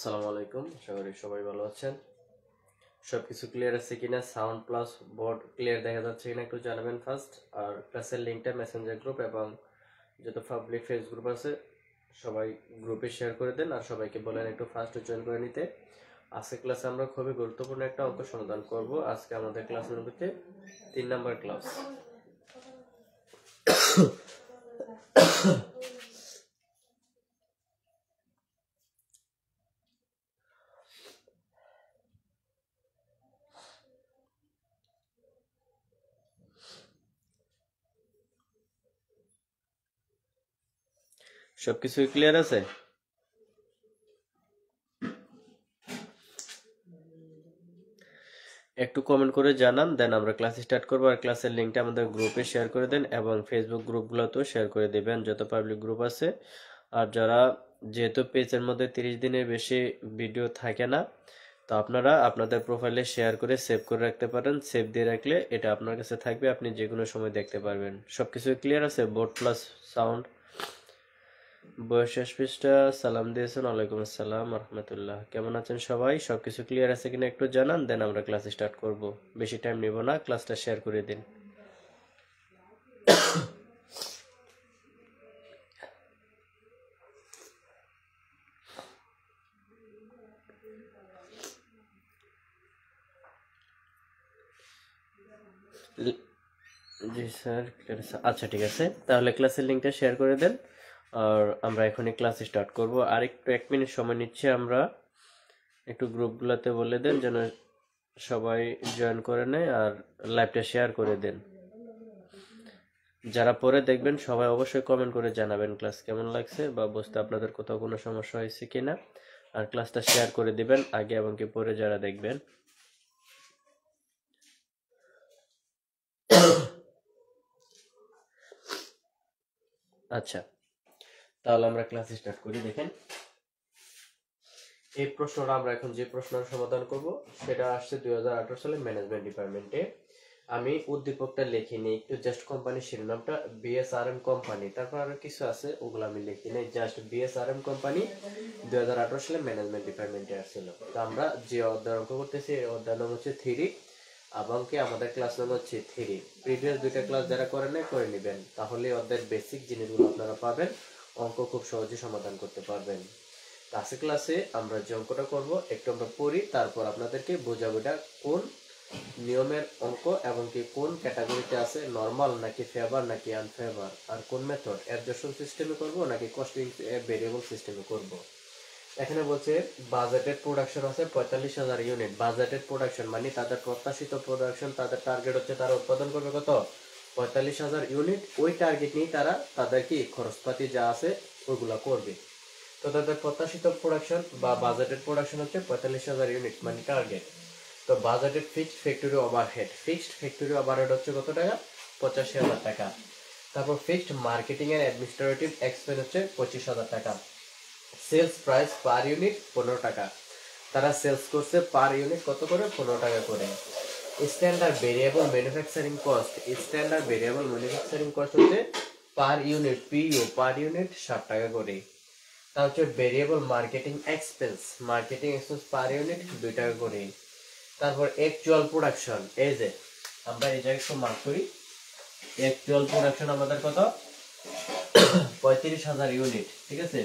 আসসালামু আলাইকুম, আশা করি সবাই ভালো আছেন। সবকিছু ক্লিয়ার আছে কিনা, সাউন্ড প্লাস বোর্ড ক্লিয়ার দেখা যাচ্ছে কিনা একটু জানাবেন ফার্স্ট। আর ক্লাসের লিঙ্কটা মেসেঞ্জার গ্রুপ এবং যত পাবলিক ফেস গ্রুপ আছে সবাই গ্রুপে শেয়ার করে দেন। আর সবাইকে বলেন একটু ফার্স্ট জয়েন করে নিতে। আজকে ক্লাসে আমরা খুবই গুরুত্বপূর্ণ একটা অঙ্ক সমাধান করব। আজকে আমাদের ক্লাসের মধ্যে 3 নাম্বার ক্লাস। সবকিছু ক্লিয়ার আছে? একটু কমেন্ট করে জানান, দেন আমরা ক্লাস স্টার্ট করবো। আর ক্লাসের লিঙ্কটা আমাদের গ্রুপে শেয়ার করে দেন এবং ফেসবুক গ্রুপগুলোতেও শেয়ার করে দেবেন, যত পাবলিক গ্রুপ আছে। আর যারা, যেহেতু পেজের মধ্যে 30 দিনের বেশি ভিডিও থাকে না, তো আপনারা আপনাদের প্রোফাইলে শেয়ার করে সেভ করে রাখতে পারেন। সেভ দিয়ে রাখলে এটা আপনার কাছে থাকবে, আপনি যে কোনো সময় দেখতে পারবেন। সবকিছু ক্লিয়ার আছে? Board plus sound. বয়স পৃষ্ঠা সালাম দিয়েছেন। ওয়ালাইকুম আসসালাম রহমতুল্লাহ। কেমন আছেন সবাই? সবকিছু ক্লিয়ার আছে কিনা একটু জানান, দেন আমরা ক্লাস স্টার্ট করব। বেশি টাইম নেব না, ক্লাসটা শেয়ার করে দিন। জি স্যার, আচ্ছা ঠিক আছে, তাহলে ক্লাসের লিঙ্কটা শেয়ার করে দেন। আর আমরা এখনই ক্লাস স্টার্ট করব। আর একটু 1 মিনিট সময় নিচ্ছে আমরা। একটু গ্রুপগুলোতে বলে দেন যেন সবাই জয়েন করে নেয়, আর লাইভটা শেয়ার করে দেন। যারা পরে দেখবেন সবাই অবশ্যই কমেন্ট করে জানাবেন ক্লাস কেমন লাগছে বা বুঝতে আপনাদের কোথাও কোনো সমস্যা হয়েছে কিনা। আর ক্লাসটা শেয়ার করে দিবেন আগে এবং কি পরে যারা দেখবেন। আচ্ছা, তাহলে আমরা ক্লাস স্টার্ট করি। দেখেন, এই প্রশ্নটা আমরা এখন যে প্রশ্নের সমাধান করব সেটা আসছে 2018 সালে ম্যানেজমেন্ট ডিপার্টমেন্টে। আমি উদ্দীপকটা লিখিনি, একটু জাস্ট কোম্পানির শিরোনামটা বিএসআরএম কোম্পানি, তারপর আরো কিছু আছে ওগুলো আমি লিখি নাই, জাস্ট বিএসআরএম কোম্পানি 2018 সালে ম্যানেজমেন্ট ডিপার্টমেন্টে আসছিল। তো আমরা যে অধ্যায় অঙ্ক করতেছি এই অধ্যায় নাম হচ্ছে থিওরি এবং কি আমাদের ক্লাস নাম হচ্ছে থিওরি। প্রিভিয়াস দুইটা ক্লাস যারা করে নেয় করে নেবেন, তাহলে অধ্যায়ের বেসিক জিনিসগুলো আপনারা পাবেন, অঙ্ক খুব সহজে সমাধান করতে পারবেন। আজকে ক্লাসে আমরা যে অঙ্কটা করব একটু আমরা পড়ি, তারপর আপনাদেরকে বোঝাবো এটা কোন নিয়মের অঙ্ক এবং কি কোন ক্যাটাগরিতে আছে, নরমাল নাকি ফেভার নাকি আনফেভার, আর কোন মেথড অ্যাডজাস্টন সিস্টেমে করব নাকি কস্টিং ভেরিয়েবল সিস্টেমে করব। এখানে বলছে বাজেটেড প্রোডাকশন আছে 45,000 ইউনিট। বাজেটেড প্রোডাকশন মানে তাদের প্রত্যাশিত প্রোডাকশন, তাদের টার্গেট হচ্ছে তারা উৎপাদন করবে কত, 45,000 ইউনিট। ওই টার্গেট নিয়ে তারা তাদের কি খরচপাতি যা আছে ওইগুলা করবে। তো তাদের প্রত্যাশিত প্রোডাকশন বা বাজেটেড প্রোডাকশন হচ্ছে 45,000 ইউনিট মানে টার্গেট। তো budgeted fixed factory overhead, fixed factory overhead হচ্ছে কত টাকা, 85,000 টাকা। তারপর ফিক্সড মার্কেটিং এর অ্যাডমিনিস্ট্রেটিভ এক্সপেন্স হচ্ছে 25,000 টাকা। সেলস প্রাইস পার ইউনিট 15 টাকা। তারা সেলস করছে পার ইউনিট কত করে, 15 টাকা করে। Standard variable manufacturing cost, standard variable manufacturing cost হচ্ছে per unit, P U per unit 60 টাকা করে। তার হচ্ছে variable marketing expense, marketing expense per unit 2 টাকা করে। তারপর অ্যাকচুয়াল প্রোডাকশন, এই যে আমরা এই জায়গায় একটু মার্ক করি, অ্যাকচুয়াল প্রোডাকশন আমাদের কত, 35,000 ইউনিট, ঠিক আছে।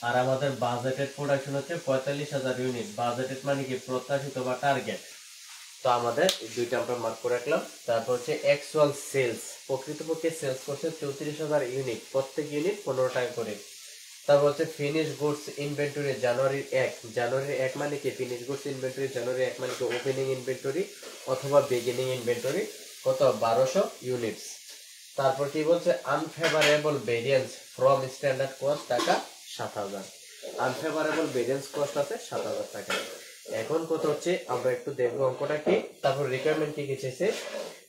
আর আমাদের বাজেটেড প্রোডাকশন হচ্ছে 45,000 ইউনিট। বাজেটেড মানে কি, প্রত্যাশিত বা টার্গেট। তো আমাদের দুইটা আমরা মার্ক করে রাখলাম। তারপর হচ্ছে অ্যাকচুয়াল সেলস, প্রকৃতপক্ষে সেলস করছে 34,000 ইউনিট, প্রত্যেক ইউনিট 15 টাকা করে। তারপর হচ্ছে ফিনিশ গুডস ইনভেন্টরি জানুয়ারির 1, জানুয়ারির 1 মানে কি, ফিনিশ গুডস ইনভেন্টরি জানুয়ারি 1 মানে কি ওপেনিং ইনভেন্টরি অথবা বিগিনিং ইনভেন্টরি, কত, 1200 ইউনিটস। তারপর কি বলছে, unfavourable variance from standard cost টাকা 7,000, আনফেভারেবল ভেরিয়েন্স কস্ট আছে 7,000 টাকা। এখন কত হচ্ছে আমরা একটু দেখবো অঙ্কটা কি। তারপর রিকোয়ারমেন্ট কি চেয়েছে,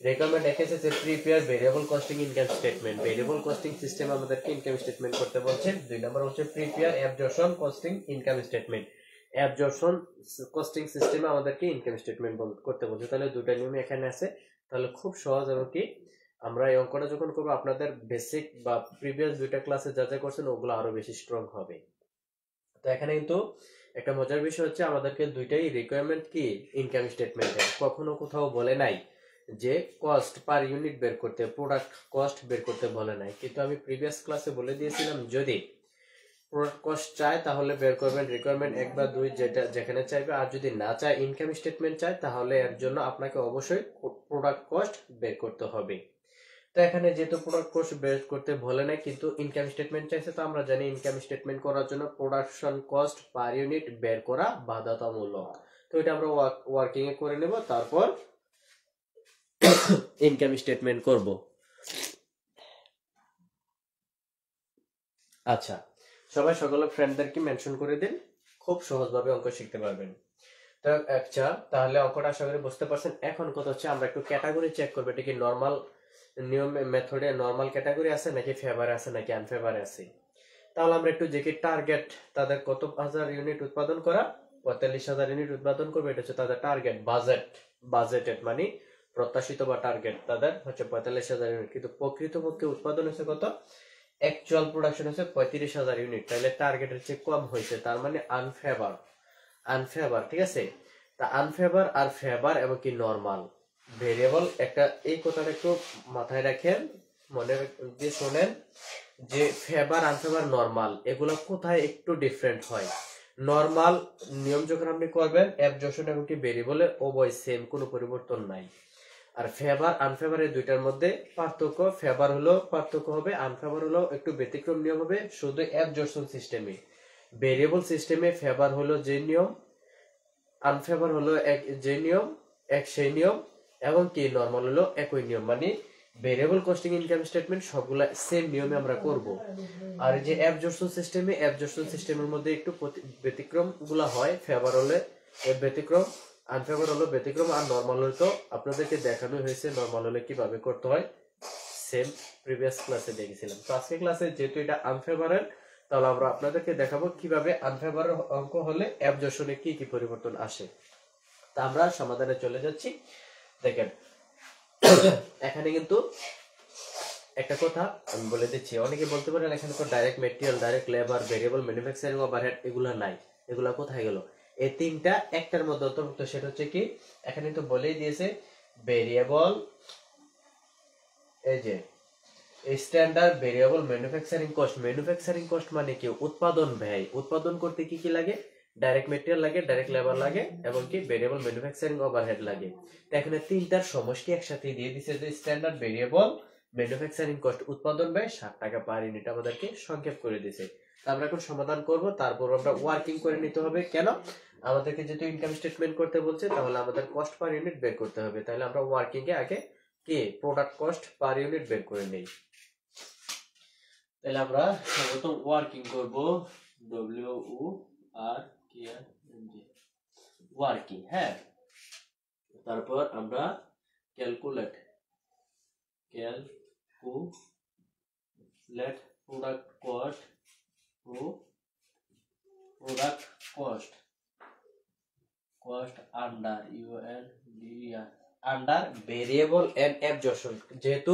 রিকোয়ারমেন্ট এসেছে যে prepare variable costing income statement, variable costing system আমাদেরকে ইনকাম স্টেটমেন্ট করতে বলছে। 2 নাম্বার হচ্ছে prepare absorption costing income statement, absorption costing সিস্টেমে আমাদেরকে ইনকাম স্টেটমেন্ট করতে বলছে। তাহলে দুটো নিয়ম এখানে আছে, তাহলে খুব সহজ। এবং কি আমরা এই অঙ্কটা যখন করবো আপনাদের বেসিক বা প্রিভিয়াস দুইটা ক্লাসে যা যা করছেন ওগুলো আরো বেশি স্ট্রং হবে। তো এখানে কিন্তু একটা মজার বিষয় হচ্ছে আমাদেরকে দুইটাই রিকোয়ারমেন্ট কি ইনকাম স্টেটমেন্টের, কখনো কোথাও বলে নাই যে কস্ট পার ইউনিট বের করতে, প্রোডাক্ট কস্ট বের করতে বলে নাই। কিন্তু আমি প্রিভিয়াস ক্লাসে বলে দিয়েছিলাম যদি প্রোডাক্ট কস্ট চায় তাহলে বের করবেন রিকোয়ারমেন্ট 1 বা 2 যেটা যেখানে চাইবে, আর যদি না চায় ইনকাম স্টেটমেন্ট চায় তাহলে এর জন্য আপনাকে অবশ্যই প্রোডাক্ট কস্ট বের করতে হবে। তো এখানে যেহেতু প্রোডাক্ট কস্ট বের করতে বলে নাই কিন্তু ইনকাম স্টেটমেন্ট চাইছে, তো আমরা জানি ইনকাম স্টেটমেন্ট করার জন্য প্রোডাকশন কস্ট পার ইউনিট বের করা বাধ্যতামূলক। তো এটা আমরা ওয়ার্কিং এ করে নেব, তারপর ইনকাম স্টেটমেন্ট করব। আচ্ছা, সবাই সকলের ফ্রেন্ডদেরকে মেনশন করে দিন, খুব সহজভাবে অঙ্ক শিখতে পারবেন। তো আচ্ছা, তাহলে অঙ্কটা আশা করি বুঝতে পারছেন। এখন কথা হচ্ছে আমরা একটু ক্যাটাগরি চেক করবো, এটা কি নরমাল নিয়ম মেথডে নরমাল ক্যাটাগরি আছে নাকি ফেভারে আছে নাকি আনফেভারে আছে। তাহলে আমরা একটু দেখি টার্গেট তাদের কত হাজার ইউনিট উৎপাদন করা, 45,000 ইউনিট উৎপাদন করবে, এটা হচ্ছে তাদের টার্গেট। বাজেটেড মানে প্রত্যাশিত বা টার্গেট তাদের হচ্ছে 45,000 ইউনিট, কিন্তু প্রকৃতপক্ষে উৎপাদন হচ্ছে কত, অ্যাকচুয়াল প্রোডাকশন হচ্ছে 35,000 ইউনিট, তাহলে টার্গেটের চেয়ে কম হয়েছে, তার মানে আনফেভার। ঠিক আছে, তা আনফেভার আর ফেভার এবং কি নরমাল ভেরিয়েবল, একটা এই কথাটা একটু মাথায় রাখেন, মনে দিয়ে শোনেন যে ফেভার আনফেভার নরমাল এগুলো কোথায় একটু ডিফারেন্ট হয়। নরমাল নিয়ম যখন আপনি করবেন অ্যাবজর্পশন এবং কি ভেরিয়েবলে উভয় সেম, কোনো পরিবর্তন নাই। আর ফেভার আনফেভার এই দুইটার মধ্যে পার্থক্য, ফেভার হলো পার্থক্য হবে, আনফেভার হলো একটু ব্যতিক্রম নিয়ম হবে শুধু অ্যাবজর্পশন সিস্টেমে। ভেরিয়েবল সিস্টেমে ফেভার হলো যে নিয়ম, আনফেভার হলো যে নিয়ম, সেই নিয়ম, এবং কি নরমাল হলো একই নিয়ম, মানে ভেরিয়েবল কস্টিং ইনকাম স্টেটমেন্ট সবগুলা সেম নিয়মে আমরা করব। আর যে অ্যাবজর্পশন সিস্টেমের মধ্যে একটু ব্যতিক্রম গুলা হয়, ফেভার হলে ব্যতিক্রম, আনফেভার হলো ব্যতিক্রম, আর নরমাল হলে তো আপনাদেরকে দেখানো হয়েছে নরমাল হলে কিভাবে করতে হয়, সেম প্রিভিয়াস ক্লাসে দেখেছিলাম। তো আজকে ক্লাসে যেহেতু এটা আনফেভারের, তাহলে আমরা আপনাদেরকে দেখাবো কিভাবে আনফেভারের অঙ্ক হলে অ্যাবজর্পশনে কি কি পরিবর্তন আসে। তা আমরা সমাধানে চলে যাচ্ছি। দেখেন এখানে কিন্তু একটা কথা আমি বলে দিচ্ছি, অনেকে বলতে পারেন এখানে তো direct material, direct labour, variable manufacturing overhead এগুলা নাই, এগুলা কোথায় গেল? এই তিনটা একটার মধ্যে অন্তর্ভুক্ত, সেটা হচ্ছে কি এখানে তো বলেই দিয়েছে ভেরিয়েবল, এই যে স্ট্যান্ডার্ড ভেরিয়েবল ম্যানুফ্যাকচারিং কস্ট মানে কি উৎপাদন ব্যয়, উৎপাদন করতে কি কি লাগে, ডাইরেক্ট মেটেরিয়াল লাগে, ডাইরেক্ট লেবার লাগে, এবং কি ভেরিয়েবল ম্যানুফ্যাকচারিং ওভারহেড লাগে। তো এখানে তিনটার সমষ্টি একসাথে দিয়ে দিছে যে স্ট্যান্ডার্ড ভেরিয়েবল ম্যানুফ্যাকচারিং কস্ট উৎপাদন ব্যয় 60 টাকা পার ইউনিট আমাদেরকে সংক্ষেপ করে দিয়েছে। আমরা এখন সমাধান করব, তারপর আমরা ওয়ার্কিং করে নিতে হবে। কেন? আমাদেরকে যেহেতু ইনকাম স্টেটমেন্ট করতে বলছে তাহলে আমাদের কস্ট পার ইউনিট বের করতে হবে, তাহলে আমরা ওয়ার্কিং এ আগে কি প্রোডাক্ট কস্ট পার ইউনিট বের করে নেই। তাহলে আমরা সর্বপ্রথম ওয়ার্কিং করব, ওয়ার্কিং, হ্যাঁ। তারপর আমরা calculate product cost under variable and absorption. যেহেতু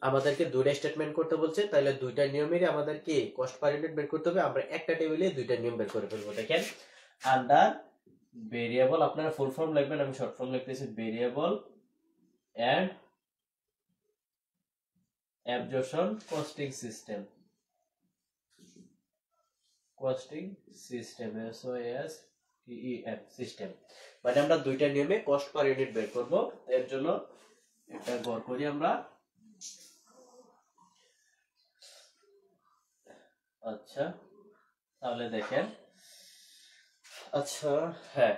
আমাদেরকে দুইটা স্টেটমেন্ট করতে বলছে, তাহলে দুইটা নিয়মেরই আমাদের কি কস্ট পার ইউনিট বের করতে হবে, আমরা একটা টেবিলে দুইটা নিয়ম বের করে ফেলবো। দেখেন আন্ডার ভেরিয়েবল, আপনারা ফুল ফর্ম লিখবেন, আমি শর্ট ফর্ম লিখতেছি, variable and absorption costing system, system, মানে আমরা দুইটা নিয়মে কস্ট পার ইউনিট বের করব। এর জন্য একটা গড় করি আমরা। আচ্ছা, তাহলে দেখেন, আচ্ছা হ্যাঁ,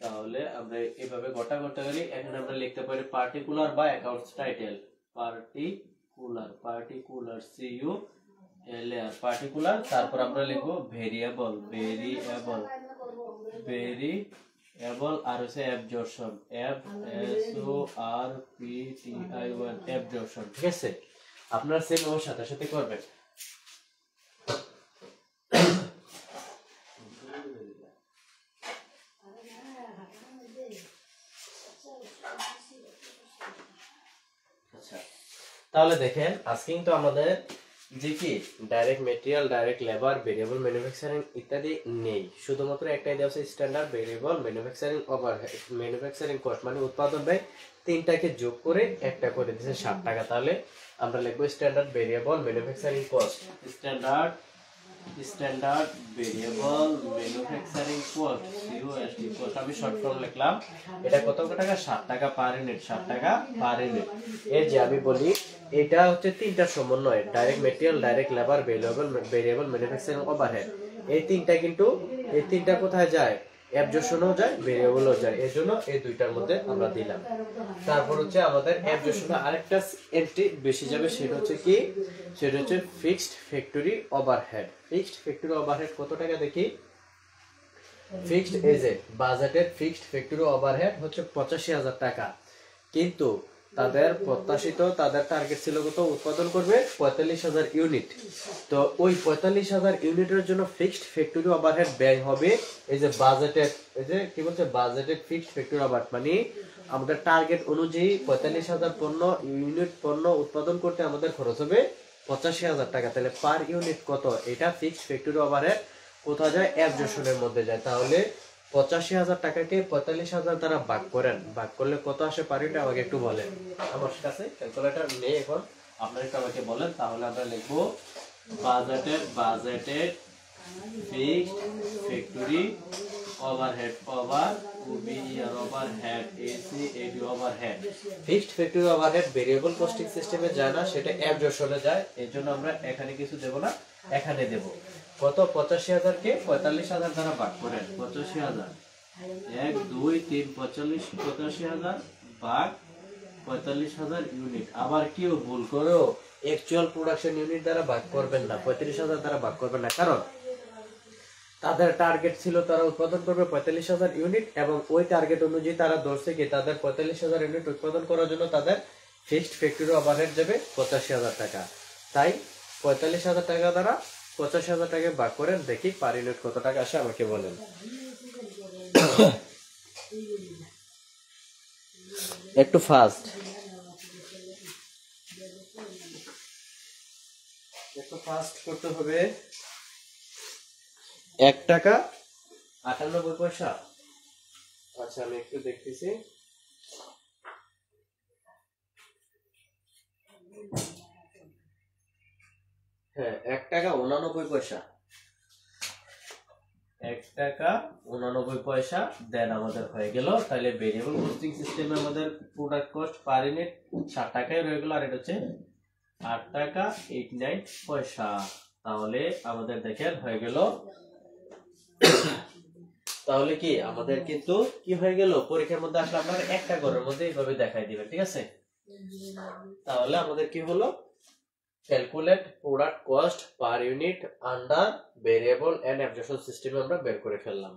তাহলে আমরা এইভাবে গোটা করতে গেলে এখানে আমরা লিখতে পারি পার্টিকুলার বা অ্যাকাউন্টস টাইটেল, পার্টিকুলার পার্টিকুলার, তারপর আমরা লিখবো ভেরিয়েবল আর হচ্ছে অ্যাবজর্পশন, অ্যাবজর্পশন। ঠিক আছে, আপনারা সেম ওর সাথে সাথে করবেন। আচ্ছা, তাহলে দেখেন আজকে কিন্তু আমাদের যে কি direct material, direct labour, variable manufacturing ইত্যাদি নেই, শুধুমাত্র একটাই দেওয়া আছে standard variable manufacturing overhead, manufacturing cost মানে উৎপাদন ব্যয়, তিনটাকে যোগ করে একটা করে দিয়েছে 60 টাকা। তাহলে আমরা লিখবো standard variable manufacturing cost, standard variable manufacturing cost, C O S T cost আমি শর্ট ফর্ম লিখলাম। এটা কত টাকা? 60 টাকা পার ইউনিট, 60 টাকা পার ইউনিট। এই যে আমি বলি এটা হচ্ছে তিনটা সমন্বয়, direct material, direct labour, variable manufacturing overhead. এই তিনটা কিন্তু এই তিনটা কোথায় যায়? অ্যাবজর্পশনও যায়, ভেরিয়েবলও যায়, এর জন্য এই দুইটার মধ্যে আমরা দিলাম। তারপর হচ্ছে আমাদের অ্যাবজর্পশনে আরেকটা এন্ট্রি বেশি যাবে, সেটা হচ্ছে কি? সেটা হচ্ছে fixed factory overhead. Fixed factory overhead কত টাকা দেখি? ফিক্সড এজে বাজেটের ফিক্সড ফ্যাক্টরি ওভারহেড হচ্ছে 85,000 টাকা, কিন্তু তাদের প্রত্যাশিত তাদের টার্গেট ছিল কত? উৎপাদন করবে 45,000 ইউনিট। তো ওই 45,000 ইউনিটের জন্য ফিক্সড ফ্যাক্টরি ওভারহেড ব্যয় হবে এই যে বাজেটের, এই যে কি বলছে বাজেটেড ফিক্সড ফ্যাক্টরি ওভারহেড, মানে আমাদের টার্গেট অনুযায়ী 45,000 ইউনিট পণ্য উৎপাদন করতে আমাদের খরচ হবে 85,000 টাকা। তাহলে পার ইউনিট কত? এটা ফিক্সড ফ্যাক্টরি ওভারহেড কোথায় যায়? অ্যাবজর্পশনের মধ্যে যায়। তাহলে 85,000 টাকাকে 45,000 দ্বারা ভাগ করেন, ভাগ করলে কত আসে পার ইউনিট আমাকে একটু বলেন। আমার কাছে ক্যালকুলেটর নেই এখন, আপনারা একটু আমাকে বলেন। তাহলে আমরা লিখবো budgeted fixed factory overhead, overhead AC AD overhead. Fixed factory overhead variable costing সিস্টেমে যায় না, সেটা অ্যাবজর্পশনে যায়। এর জন্য আমরা এখানে কিছু দেব না, এখানে দেব কত? 85,000 কে 45,000 দ্বারা ভাগ করেন। 85,000 1 2 3 45, 85,000 ভাগ 45,000 ইউনিট। আবার কেউ ভুল করেও অ্যাকচুয়াল প্রোডাকশন ইউনিট দ্বারা ভাগ করবেন না, 35,000 দ্বারা ভাগ করবেন না, কারণ তাদের টার্গেট ছিল তারা উৎপাদন করবে 45,000 ইউনিট, এবং ওই টার্গেট অনুযায়ী তারা ধরছে কি তাদের 45,000 ইউনিট উৎপাদন করার জন্য তাদের ফিক্সড ফ্যাক্টরি ওভারহেড যাবে 85,000 টাকা। তাই 45,000 টাকা দ্বারা 85,000 টাকা ভাগ করেন, দেখি পার ইউনিট কত টাকা আসে আমাকে বলেন। একটু ফাস্ট, একটু ফাস্ট করতে হবে। 1 টাকা 98 পয়সা। আচ্ছা আমি একটু দেখতেছি। হ্যাঁ 1 টাকা 89 পয়সা, 1 টাকা 89 পয়সা দেন আমাদের হয়ে গেল। তাহলে ভেরিয়েবল কস্টিং সিস্টেমে আমাদের প্রোডাক্ট কস্ট পার ইউনিট 60 টাকায় রয়ে গেল, আর এটা হচ্ছে 8 টাকা 89 পয়সা। তাহলে আমাদের দেখেন হয়ে গেল। তাহলে কি আমাদের কিন্তু কি হয়ে গেল? পরীক্ষার মধ্যে আসলে আপনারা একটা ঘরের মধ্যে এইভাবে দেখাই দিবেন, ঠিক আছে? তাহলে আমাদের কি হলো? Calculate product cost per unit under variable and absorption সিস্টেমে আমরা বের করে ফেললাম।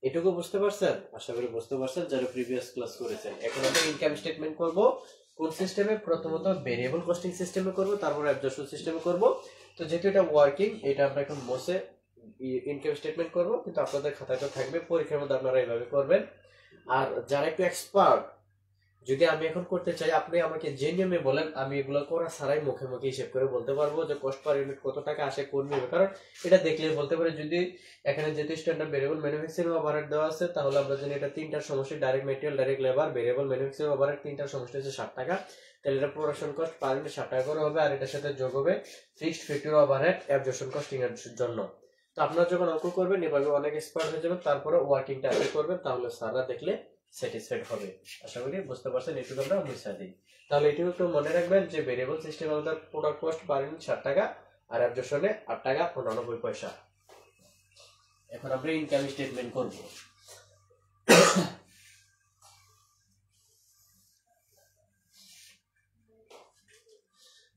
এটুকু বুঝতে পারছেন? আশা করি বুঝতে পারছেন যারা প্রিভিয়াস ক্লাস করেছেন। এখন আমরা ইনকাম স্টেটমেন্ট করব কোন সিস্টেমে? প্রথমত ভেরিয়েবল কস্টিং সিস্টেমে করব, তারপর অ্যাবজর্পশন সিস্টেমে করব। তো যেহেতু এটা ওয়ার্কিং, এটা আমরা এখন মোসে ইনকাম স্টেটমেন্ট করব, কিন্তু আপনাদের খাতাটা থাকবে, পরীক্ষার মধ্যে আপনারা এইভাবে করবেন। আর যারা একটু এক্সপার্ট, যদি আমি এখন করতে চাই, আপনি আমাকে যে নিয়মে বলেন আমি এগুলো করা ছাড়াই মুখে মুখে হিসেব করে বলতে পারবো যে কস্ট পার ইউনিট কত টাকা আসে কোন নিয়মে, কারণ এটা দেখলে বলতে পারে। যদি এখানে যেহেতু স্ট্যান্ডার্ড ভেরিয়েবল ম্যানুফ্যাকচারিং ওভারহেড দেওয়া আছে, তাহলে আমরা জানি এটা তিনটার সমষ্টি, direct material, direct labour, variable manufacturing overhead, তিনটার সমষ্টি হচ্ছে 60 টাকা। তাহলে এটা প্রোডাকশন কস্ট পার ইউনিট 60 টাকা করে হবে, আর এটার সাথে যোগ হবে fixed factory overhead absorption costing এর জন্য। তো আপনারা যখন অঙ্ক করবেন এভাবে অনেক এক্সপার্ট হয়ে যাবেন, তারপরে ওয়ার্কিংটা আগে করবেন, তাহলে স্যাররা দেখলে স্যাটিসফাইড হবে। আশা করি বুঝতে পারছেন। এটুকু আমরা মুছা দিই। তাহলে এটুকু একটু মনে রাখবেন যে ভেরিয়েবল সিস্টেম আমাদের প্রোডাক্ট কস্ট পার ইউনিট 60 টাকা, আর অ্যাবজর্পশনে 8 টাকা 89 পয়সা। এখন আমরা ইনকাম স্টেটমেন্ট করব।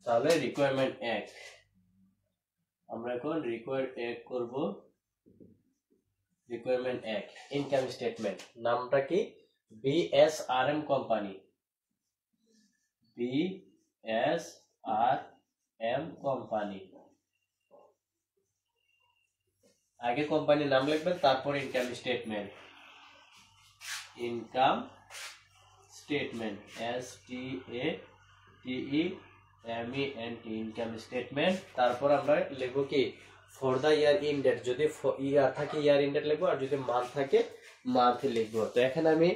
তাহলে রিকোয়ারমেন্ট 1 আমরা এখন রিকোয়ার্ড 1 করব। রিকোয়ারমেন্ট 1 ইনকাম স্টেটমেন্ট, নামটা কি? BSRM company, BSRM company. আগে কোম্পানির নাম লিখবেন, তারপর income statement. Income statement STATEMENT income statement. তারপর আমরা লিখবো কি ফর দা ইয়ার ইন্ডেড, যদি ইয়ার থাকে ইয়ার ইন্ডেড লিখবো, আর যদি মান্থ থাকে মান্থ লিখবো। তো এখানে আমি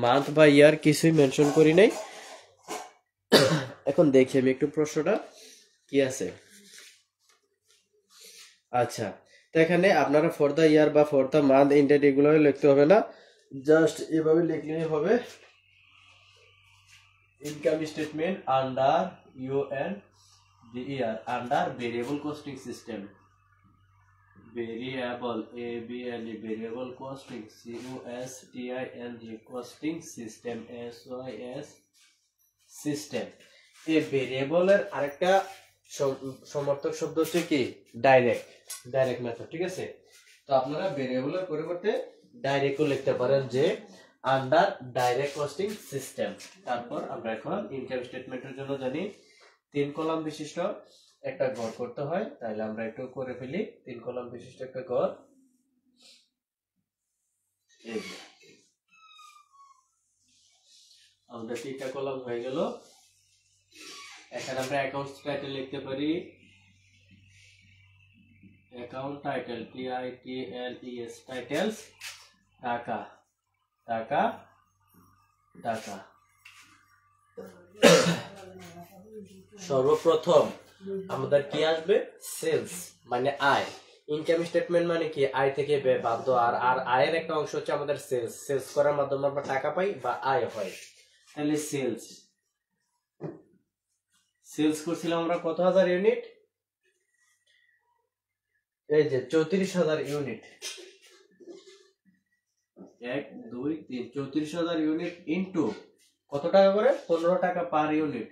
মান্থ বা ইয়ার কিছুই মেনশন করি নাই। এখন দেখি আমি একটু প্রশ্নটা কি আছে। আচ্ছা, তো এখানে আপনারা ফর দা ইয়ার বা ফর দা মান্থ ইন্ডেড এগুলো লিখতে হবে না, জাস্ট এভাবে লিখলেই হবে। Income statement under UN the year under variable costing system, variable variable costing costing system system। এই ভেরিয়েবল এর আরেকটা সমর্থক শব্দ হচ্ছে কি ডাইরেক্ট মেথড, ঠিক আছে। তো আপনারা ভেরিয়েবল এর পরিবর্তে ডাইরেক্টও লিখতে পারেন, যে আন্ডার ডাইরেক্ট কস্টিং সিস্টেম। তারপর আমরা এখন ইনকাম স্টেটমেন্টের জন্য জানি 3 কলাম বিশিষ্ট একটা ঘর করতে হয়, তাহলে আমরা একটু করে ফেলি। 3 কলাম বিশিষ্ট একটা ঘর, আমাদের 3টা কলাম হয়ে গেল। এখানে আমরা অ্যাকাউন্টস টাইটেল লিখতে পারি, অ্যাকাউন্ট টাইটেল TITLES টাইটেলস টাকা টাকা টাকা। সর্বপ্রথম আমাদের কি আসবে, সেলস মানে আয়। ইনকাম স্টেটমেন্ট মানে কি আয় থেকে ব্যয় বাদ, আর আয়ের একটা অংশ হচ্ছে আমাদের সেলস করার মাধ্যমে আমরা টাকা পাই বা আয় হয়। তাহলে সেলস করছিলাম আমরা কত হাজার ইউনিট, এই যে 34,000 ইউনিট। 1 2 3 34,000 ইউনিট ইনটু কত টাকা করে, 15 টাকা পার ইউনিট।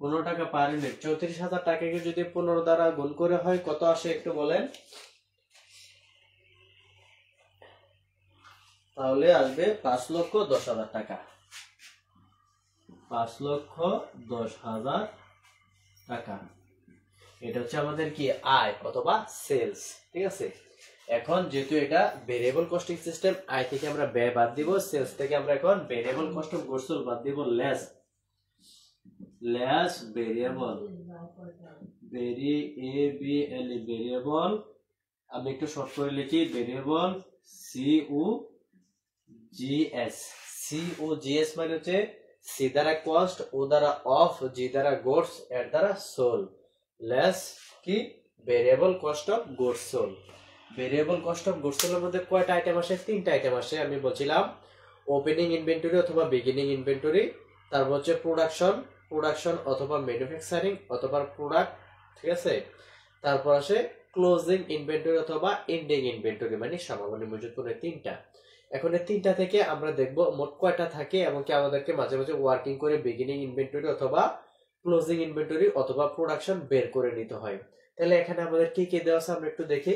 15 টাকা পার ইউনিট, 34,000 টাকাকে যদি 15 দ্বারা গুণ করে হয় কত আসে একটু বলেন। তাহলে আসবে 5,10,000 টাকা। 5,10,000 টাকা। এটা হচ্ছে আমাদের কি আয় অথবা সেলস, ঠিক আছে। এখন যেহেতু এটা ভেরিয়েবল কস্টিং সিস্টেম, আয় থেকে আমরা ব্যয় বাদ দিব, সেলস থেকে আমরা এখন variable cost of goods sold বাদ দিব, লেস ভেরিয়েবল ভেরিয়েবল। আমি একটু শর্ট করে লিখি, ভেরিয়েবল COGS মানে হচ্ছে সি দ্বারা কস্ট, ও দ্বারা অফ, জি দ্বারা গুডস, এর দ্বারা সোল, লেস কি variable cost of goods sold. Variable cost of goods সোলের মধ্যে কয়টা আইটেম আসে, 3টা আইটেম আসে। আমি বলছিলাম ওপেনিং ইনভেন্টরি অথবা বিগিনিং ইনভেন্টরি, তারপর হচ্ছে প্রোডাকশন অথবা ম্যানুফ্যাকচারিং অথবা প্রোডাক্ট, ঠিক আছে। তারপর আসে ক্লোজিং ইনভেন্টরি অথবা এন্ডিং ইনভেন্টরি মানে সমাপনী মজুত পণ্য। 3টা। এখন এই 3টা থেকে আমরা দেখব মোট কয়টা থাকে, এবং কি আমাদেরকে মাঝে মাঝে ওয়ার্কিং করে বিগিনিং ইনভেন্টরি অথবা ক্লোজিং ইনভেন্টরি অথবা প্রোডাকশন বের করে নিতে হয়। তাহলে এখানে আমাদের কি কি দেওয়া আছে আমরা একটু দেখি।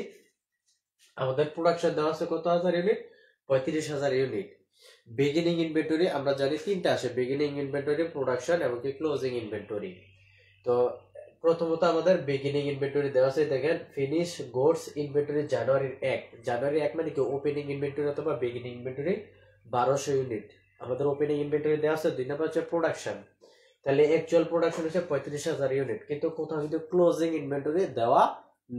আমাদের প্রোডাকশন দেওয়া আছে কত হাজার ইউনিট, 35,000 ইউনিট। বিগিনিং ইনভেন্টরি আমরা জানি 3টা আসে, বিগিনিং ইনভেন্টরি, প্রোডাকশন এবং কি ক্লোজিং ইনভেন্টরি। তো প্রথমত আমাদের বিগিনিং ইনভেন্টরি দেওয়া আছে, দেখেন ফিনিশ গুডস ইনভেন্টরি জানুয়ারি 1 মানে কি ওপেনিং ইনভেন্টরি অথবা বিগিনিং ইনভেন্টরি 1200 ইউনিট আমাদের ওপেনিং ইনভেন্টরি দেওয়া আছে। 2 নম্বর হচ্ছে প্রোডাকশন, তাহলে অ্যাকচুয়াল প্রোডাকশন হচ্ছে 35,000 ইউনিট, কিন্তু কোথাও কিন্তু ক্লোজিং ইনভেন্টরি দেওয়া